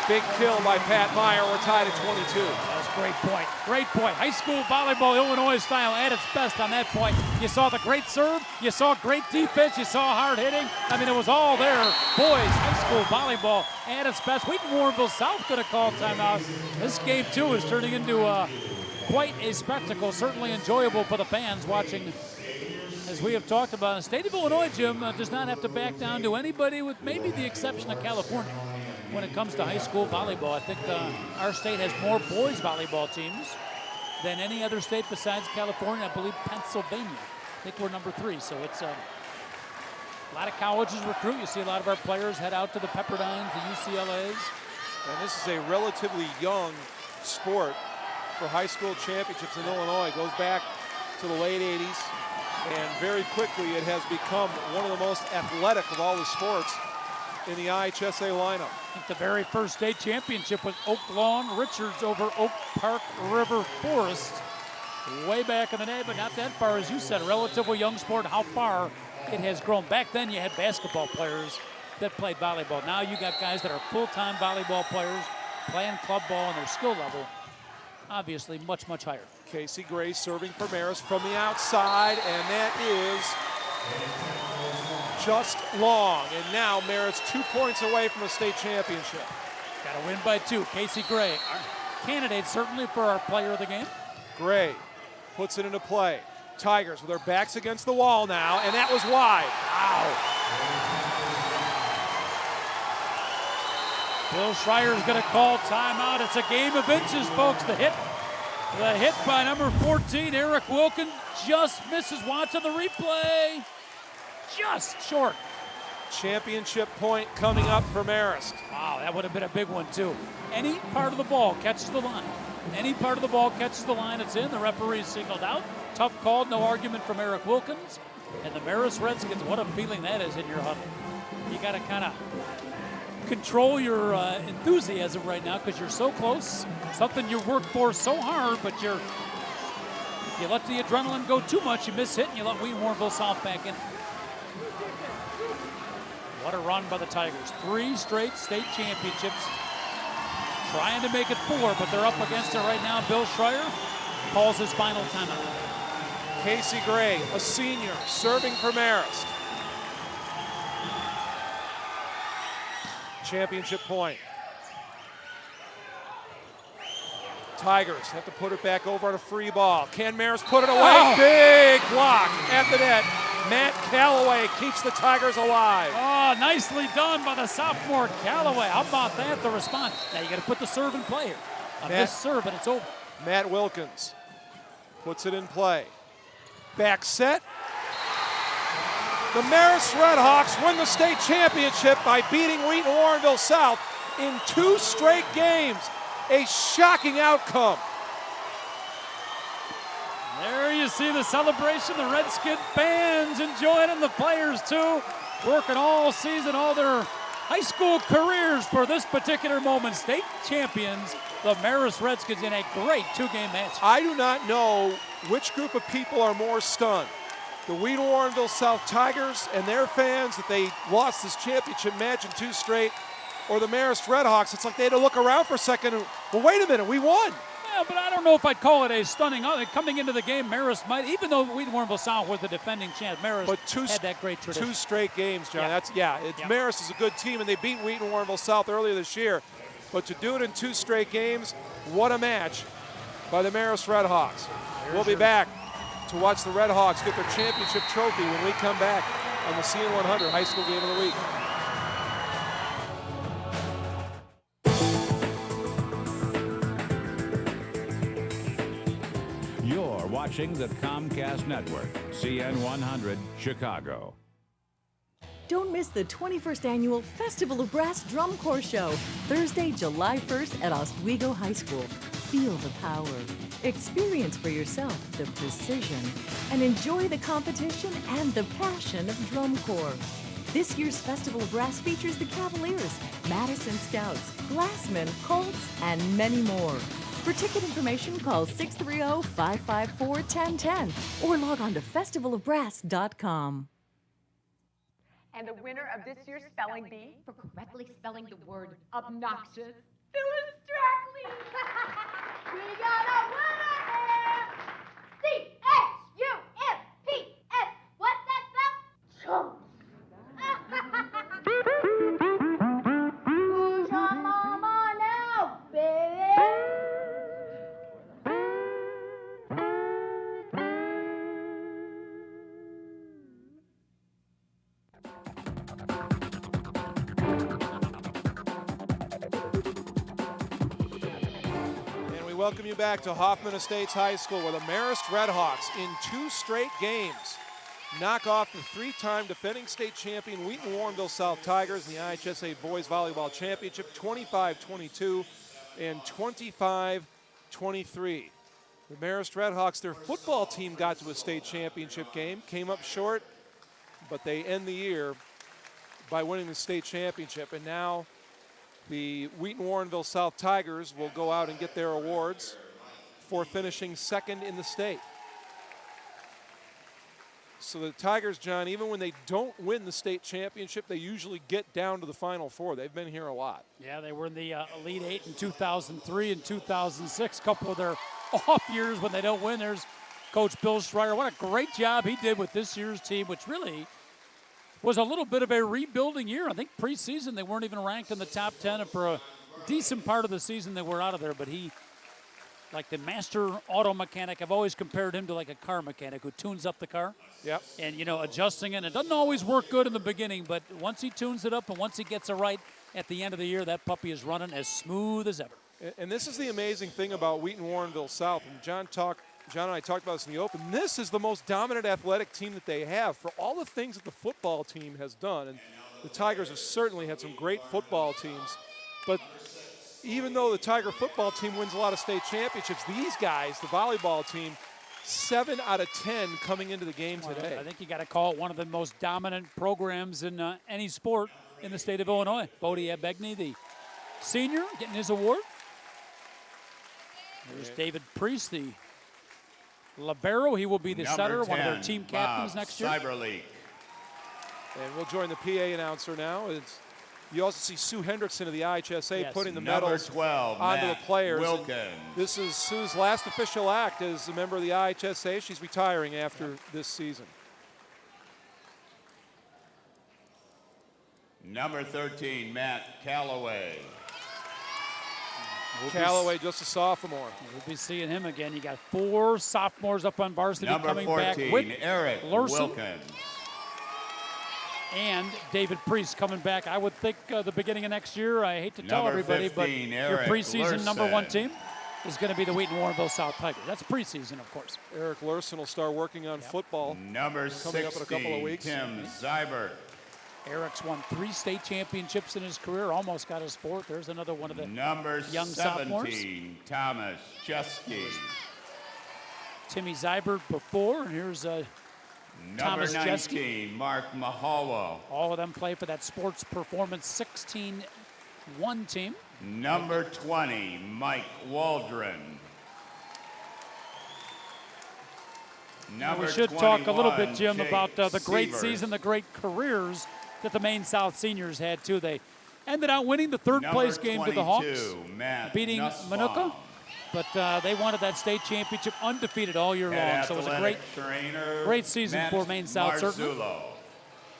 Big kill by Pat Meyer. We're tied at 22. That was a great point. Great point. High school volleyball, Illinois style, at its best on that point. You saw the great serve. You saw great defense. You saw hard hitting. I mean, it was all there. Boys, high school volleyball at its best. Wheaton Warrenville South going to call timeout. This game, too, is turning into quite a spectacle. Certainly enjoyable for the fans watching. As we have talked about, the state of Illinois, Jim, does not have to back down to anybody with maybe the exception of California. When it comes to high school volleyball, I think our state has more boys volleyball teams than any other state besides California. I believe Pennsylvania. I think we're number 3. So it's a lot of colleges recruit. You see a lot of our players head out to the Pepperdines, the UCLAs. And this is a relatively young sport for high school championships in Illinois. It goes back to the late 80s, and very quickly it has become one of the most athletic of all the sports in the IHSA lineup. I think the very first state championship was Oak Lawn Richards over Oak Park River Forest way back in the day, but not that far, as you said. A relatively young sport. How far it has grown. Back then you had basketball players that played volleyball. Now you got guys that are full-time volleyball players playing club ball, and their skill level obviously much, much higher. Casey Gray serving for Marist from the outside, and that is just long. And now Marist 2 points away from a state championship. Got to win by 2. Casey Gray, our candidate certainly for our player of the game. Gray puts it into play. Tigers with their backs against the wall now, and that was wide. Wow. Bill Schreier's going to call timeout. It's a game of inches, folks. The hit by number 14, Eric Wilkin, just misses. Watching the replay. Just short. Championship point coming up for Marist. Wow, that would have been a big one, too. Any part of the ball catches the line. Any part of the ball catches the line, it's in. The referee signaled out. Tough call, no argument from Eric Wilkins. And the Marist Redskins, what a feeling that is in your huddle. You got to kind of control your enthusiasm right now because you're so close. Something you worked for so hard, but if you let the adrenaline go too much, you miss hit, and you let Wheaton Warrenville South back in. What a run by the Tigers. 3 straight state championships. Trying to make it 4, but they're up against it right now. Bill Schreier calls his final timeout. Casey Gray, a senior, serving for Marist. Championship point. Tigers have to put it back over on a free ball. Can Marist put it away? Oh. Big block at the net. Matt Calloway keeps the Tigers alive. Oh, nicely done by the sophomore Calloway. How about that, the response? Now you got to put the serve in play here. On this serve, and it's over. Matt Wilkins puts it in play. Back set. The Marist Redhawks win the state championship by beating Wheaton Warrenville South in 2 straight games. A shocking outcome. There you see the celebration, the Redskin fans enjoying it, and the players too, working all season, all their high school careers for this particular moment. State champions, the Marist Redskins, in a great two-game match. I do not know which group of people are more stunned. The Wheaton Warrenville South Tigers and their fans that they lost this championship match in 2 straight, or the Marist Redhawks. It's like they had to look around for a second and, well, wait a minute, we won. Yeah, but I don't know if I'd call it a stunning. Coming into the game, Marist might, even though Wheaton Warrenville South was the defending champ, Marist had that great tradition. 2 straight games, John. Yeah. Marist is a good team, and they beat Wheaton Warrenville South earlier this year. But to do it in 2 straight games, what a match by the Marist Redhawks. We'll be back to watch the Redhawks get their championship trophy when we come back on the CN100 High School Game of the Week. You're watching the Comcast Network, CN100 Chicago. Don't miss the 21st Annual Festival of Brass Drum Corps Show, Thursday, July 1st at Oswego High School. Feel the power. Experience for yourself the precision. And enjoy the competition and the passion of Drum Corps. This year's Festival of Brass features the Cavaliers, Madison Scouts, Glassmen, Colts, and many more. For ticket information, call 630-554-1010 or log on to festivalofbrass.com. And the winner of this year's spelling bee for correctly spelling the word obnoxious, Phyllis Strackley. We got a winner here. C-H-U-M-P-S. What's that spell? Chumps. Who's your mama now, baby? Welcome you back to Hoffman Estates High School, where the Marist Redhawks in 2 straight games knock off the 3-time defending state champion Wheaton Warrenville South Tigers in the IHSA Boys Volleyball Championship, 25-22 and 25-23. The Marist Redhawks, their football team got to a state championship game, came up short, but they end the year by winning the state championship. And now the Wheaton Warrenville South Tigers will go out and get their awards for finishing 2nd in the state. So the Tigers, John, even when they don't win the state championship, they usually get down to the Final Four. They've been here a lot. Yeah, they were in the Elite 8 in 2003 and 2006. A couple of their off years when they don't win. There's Coach Bill Schreier. What a great job he did with this year's team, which really was a little bit of a rebuilding year. I think preseason they weren't even ranked in the top 10, and for a decent part of the season they were out of there. But he, like the master auto mechanic, I've always compared him to like a car mechanic who tunes up the car. Yep. And, you know, adjusting it. It doesn't always work good in the beginning, but once he tunes it up and once he gets it right, at the end of the year, that puppy is running as smooth as ever. And this is the amazing thing about Wheaton Warrenville South. And John and I talked about this in the open. This is the most dominant athletic team that they have for all the things that the football team has done. And the Tigers have certainly had some great football teams. But even though the Tiger football team wins a lot of state championships, these guys, the volleyball team, 7 out of 10 coming into the game today. I think you got to call it one of the most dominant programs in any sport in the state of Illinois. Bodie Abegny, the senior, getting his award. There's David Priest, the libero. He will be the setter, one of their team captains next year. Cyber League. And we'll join the PA announcer now. You also see Sue Hendrickson of the IHSA putting the Number medals 12, onto Matt the players. Wilkins. This is Sue's last official act as a member of the IHSA. She's retiring after this season. Number 13, Matt Calloway. Calloway, just a sophomore. We'll be seeing him again. You got 4 sophomores up on varsity Number coming 14, back. With Eric Larson Wilkins. and David Priest coming back. I would think the beginning of next year. I hate to tell Number everybody, 15, but your Eric preseason number 1 Larson. team is going to be the Wheaton Warrenville South Tigers. That's preseason, of course. Eric Larson will start working on football. Number coming up in a couple of 16, weeks. Tim Zybert. Eric's won 3 state championships in his career, almost got his 4th. There's another one of the Number young 17, sophomores. Thomas Chesky. Timmy Zybert before, and here's Number Thomas 19, Mark Mahawa. All of them play for that Sports Performance 16-1 team. Number 20, Mike Waldron. Number We should talk a little bit, 21, Jim, Jake about the great Sievers. season, the great careers that the Maine South seniors had, too. They ended out winning the third-place game to the Hawks, Matt beating Nussbaum. Minooka. But they wanted that state championship undefeated all year long. So it was a great season Matt for Maine South, certainly. Marzullo.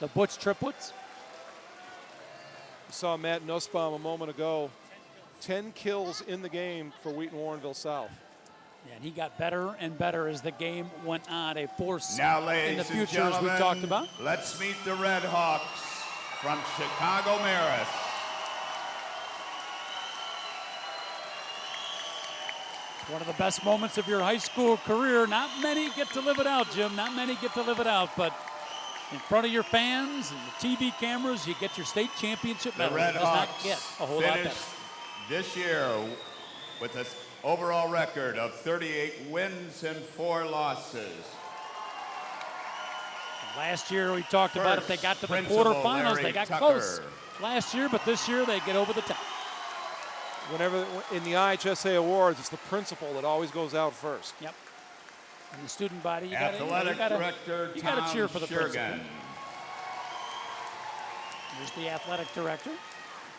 The Butch triplets. We saw Matt Nussbaum a moment ago. 10 kills in the game for Wheaton Warrenville South. And he got better and better as the game went on. A force Now, in ladies the and future, as we gentlemen, talked about. let's meet the Red Hawks from Chicago Marist. One of the best moments of your high school career. Not many get to live it out, Jim. Not many get to live it out. But in front of your fans and the TV cameras, you get your state championship The medal. Red It does not Hawks get a whole lot better. finished this year with an overall record of 38 wins and 4 losses. Last year we talked about if they got to the Principal quarterfinals, Larry they got Tucker. close last year, but this year they get over the top. Whenever in the IHSA awards, it's the principal that always goes out first. Yep. And the student body, you Athletic got Director to Tom cheer for the principal. Shergan. There's the athletic director.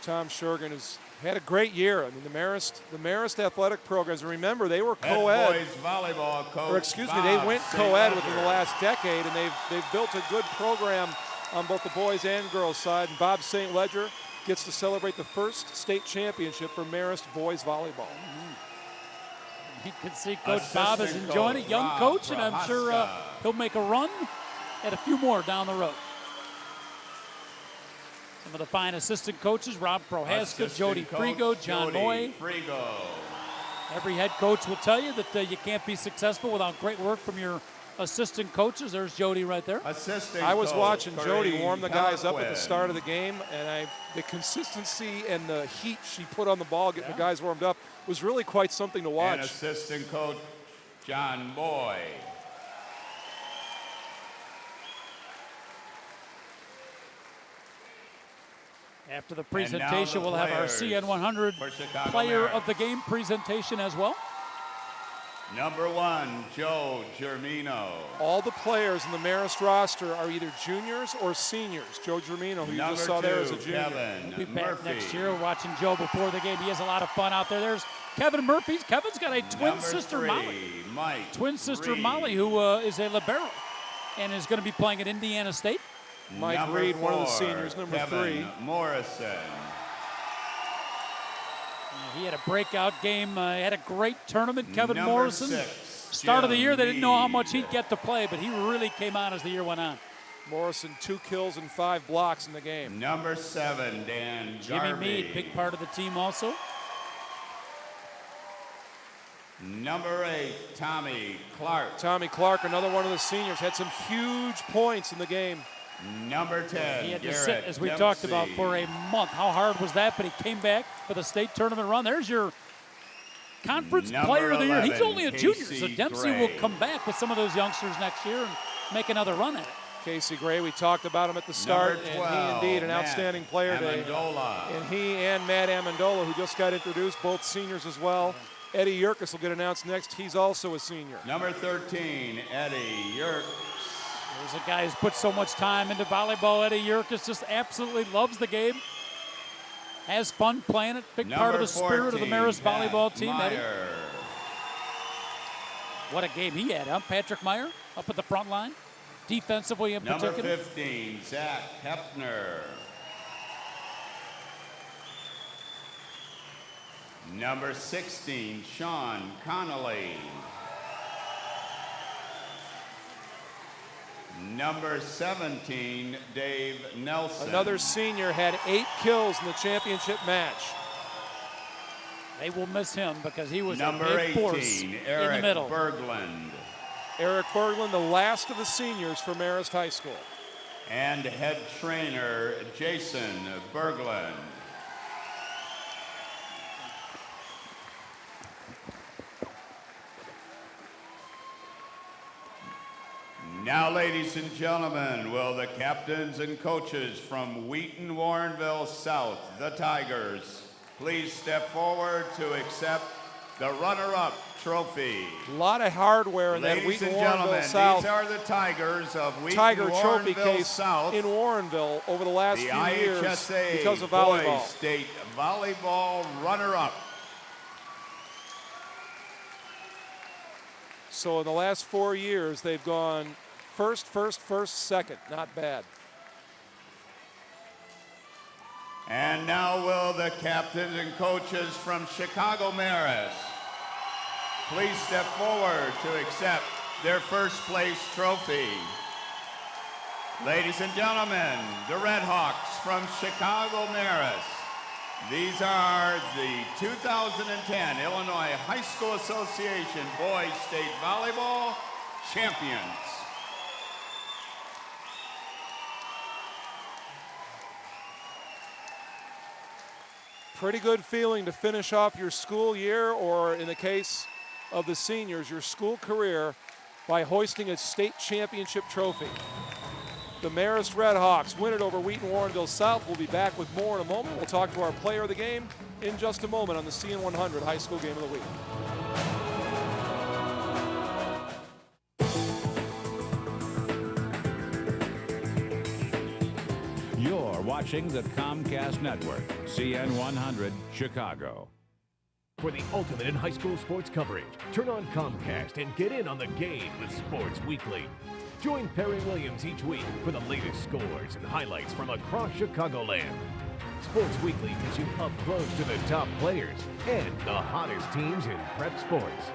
Tom Shergan has had a great year. I mean, the Marist athletic programs. Remember, they were Head co-ed. boys volleyball coach. Or excuse me, Bob they went St. co-ed Ledger. within the last decade, and they've built a good program on both the boys and girls side. And Bob St. Ledger gets to celebrate the first state championship for Marist boys volleyball. You can see Coach Bob is Assistant enjoying coach it, young Rob coach, and I'm sure Prohaska. he'll make a run at a few more down the road. Some of the fine assistant coaches, Rob Prohaska, Assistant Jody coach Frigo, John Jody Moy. Frigo. Every head coach will tell you that you can't be successful without great work from your assistant coaches. There's Jody right there. Assistant I was coach watching Jody Corinne warm the guys up at the Peliquin. start of the game, and the consistency and the heat she put on the ball getting the guys warmed up was really quite something to And watch. assistant coach John Boy. After the presentation, we'll have our players CN100 for Chicago player Marist. of the game presentation as well. Number 1, Joe Germino. All the players in the Marist roster are either juniors or seniors. Joe Germino, who you Number just saw 2, there, is a junior. Kevin We'll be back Murphy. next year watching Joe before the game. He has a lot of fun out there. There's Kevin Murphy. Kevin's got a twin Number sister, 3, Molly. Mike Twin sister, Reed. Molly, who is a libero and is going to be playing at Indiana State. Mike Number Reed, one of the 4, seniors, number Kevin 3. Morrison. He had a breakout game. Had a great tournament. Kevin Number Morrison. 6, Start of the Jim year, they didn't know how Meade. much he'd get to play, but he really came on as the year went on. Morrison, 2 kills and 5 blocks in the game. Number 7, Dan Jimmy Garvey. Meade, big part of the team also. Number 8, Tommy Clark. Tommy Clark, another one of the seniors, had some huge points in the game. Number 10, He had to Garrett sit, as we Dempsey. talked about, for a month. How hard was that? But he came back for the state tournament run. There's your conference Number player of the year. He's 11, only a junior, so Casey Dempsey will Gray. come back with some of those youngsters next year and make another run at it. Casey Gray, we talked about him at the start, Number and 12, he indeed an Matt outstanding player today. Amendola. And he and Matt Amendola, who just got introduced, both seniors as well. Eddie Yerkes will get announced next. He's also a senior. Number 13, Eddie Yerk. There's a guy who's put so much time into volleyball. Eddie Yerkes just absolutely loves the game. Has fun playing it. Big part of the spirit of the 14, Marist Pat volleyball team, Eddie. Meyer. What a game he had, huh? Patrick Meyer up at the front line. Defensively in Number particular. 15, Zach Hepner. Number 16, Sean Connolly. Number 17, Dave Nelson. Another senior had 8 kills in the championship match. They will miss him because he was Number a big 18, force in the Eric middle. Berglund. Eric Berglund, the last of the seniors for Marist High School. And head trainer, Jason Berglund. Now, ladies and gentlemen, will the captains and coaches from Wheaton Warrenville South, the Tigers, please step forward to accept the runner-up trophy. A lot of hardware in that Ladies Wheaton and Warrenville gentlemen, South these are the Tigers of Wheaton Tiger Trophy Warrenville case South, in Warrenville over the last the few years IHSA because of Boys volleyball. State Volleyball runner-up. So in the last 4 years, they've gone first, second. Not bad. And now will the captains and coaches from Chicago Marist please step forward to accept their first place trophy. Ladies and gentlemen, the Red Hawks from Chicago Marist. These are the 2010 Illinois High School Association Boys State Volleyball champions. Pretty good feeling to finish off your school year, or in the case of the seniors, your school career, by hoisting a state championship trophy. The Marist Red Hawks win it over Wheaton Warrenville South. We'll be back with more in a moment. We'll talk to our player of the game in just a moment on the CN100 High School Game of the Week. You're watching the Comcast Network, CN100, Chicago. For the ultimate in high school sports coverage, turn on Comcast and get in on the game with Sports Weekly. Join Perry Williams each week for the latest scores and highlights from across Chicagoland. Sports Weekly gets you up close to the top players and the hottest teams in prep sports.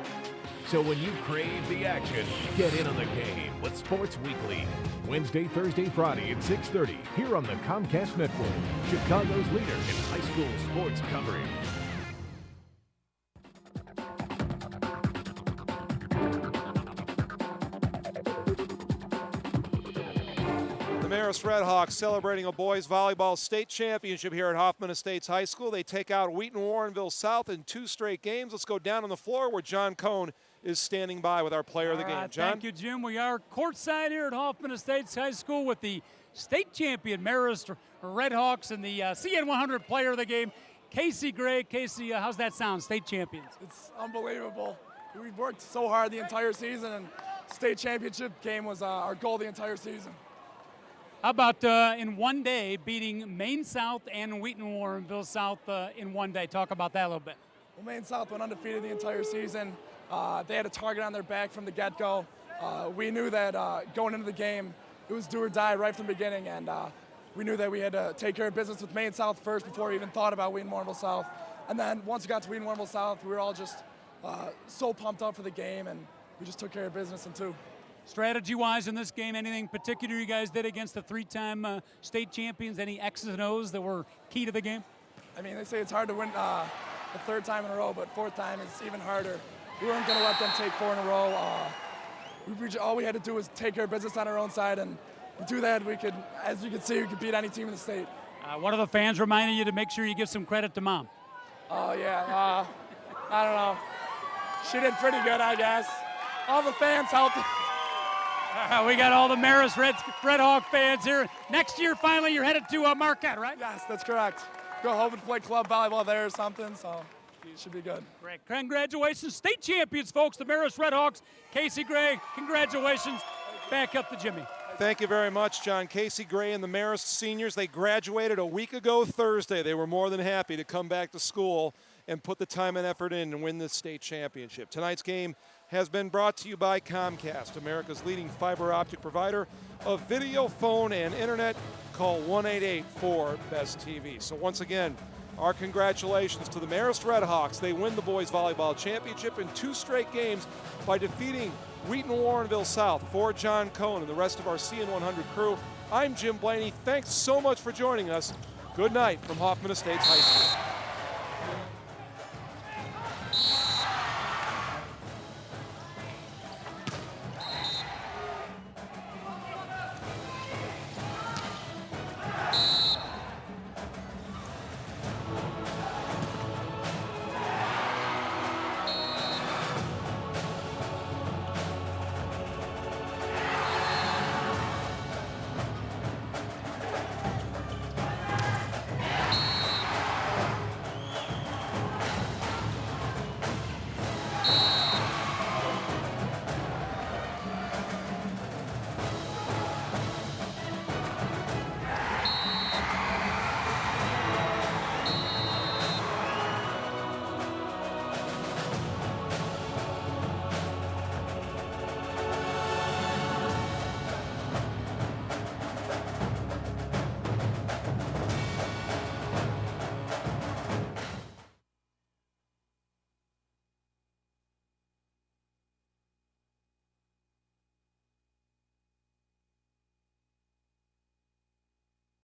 So when you crave the action, get in on the game with Sports Weekly. Wednesday, Thursday, Friday at 6:30 here on the Comcast Network, Chicago's leader in high school sports coverage. The Marist Red Hawks celebrating a boys volleyball state championship here at Hoffman Estates High School. They take out Wheaton Warrenville South in 2 straight games. Let's go down on the floor where John Cohn is standing by with our player of the game. John? Thank you, Jim. We are courtside here at Hoffman Estates High School with the state champion Marist Red Hawks and the CN100 player of the game, Casey Gray. Casey, how's that sound, state champions? It's unbelievable. We've worked so hard the entire season, and state championship game was our goal the entire season. How about in one day beating Maine South and Wheaton Warrenville South in one day? Talk about that a little bit. Well, Maine South went undefeated the entire season. They had a target on their back from the get-go. We knew that going into the game, it was do or die right from the beginning, and we knew that we had to take care of business with Maine South first before we even thought about Wheaton Warrenville South. And then once we got to Wheaton Warrenville South, we were all just so pumped up for the game, and we just took care of business in 2. Strategy-wise in this game, anything particular you guys did against the 3-time state champions? Any X's and O's that were key to the game? I mean, they say it's hard to win the 3rd time in a row, but 4th time is even harder. We weren't going to let them take 4 in a row. All we had to do was take care of business on our own side, and we do that, we could, as you can see, we could beat any team in the state. What are the fans reminding you to make sure you give some credit to Mom? Oh, yeah. I don't know. She did pretty good, I guess. All the fans helped. We got all the Marist Red Hawk fans here. Next year, finally, you're headed to Marquette, right? Yes, that's correct. Go home and play club volleyball there or something, so it should be good. Great. Congratulations. State champions, folks, the Marist Red Hawks. Casey Gray, congratulations. Back up to Jimmy. Thank you very much, John. Casey Gray and the Marist seniors, they graduated a week ago Thursday. They were more than happy to come back to school and put the time and effort in and win this state championship. Tonight's game has been brought to you by Comcast, America's leading fiber optic provider of video, phone, and internet. Call 1-888-4BEST-TV. So once again, our congratulations to the Marist Red Hawks. They win the boys volleyball championship in 2 straight games by defeating Wheaton Warrenville South. For John Cohn and the rest of our CN100 crew, I'm Jim Blaney. Thanks so much for joining us. Good night from Hoffman Estates High School.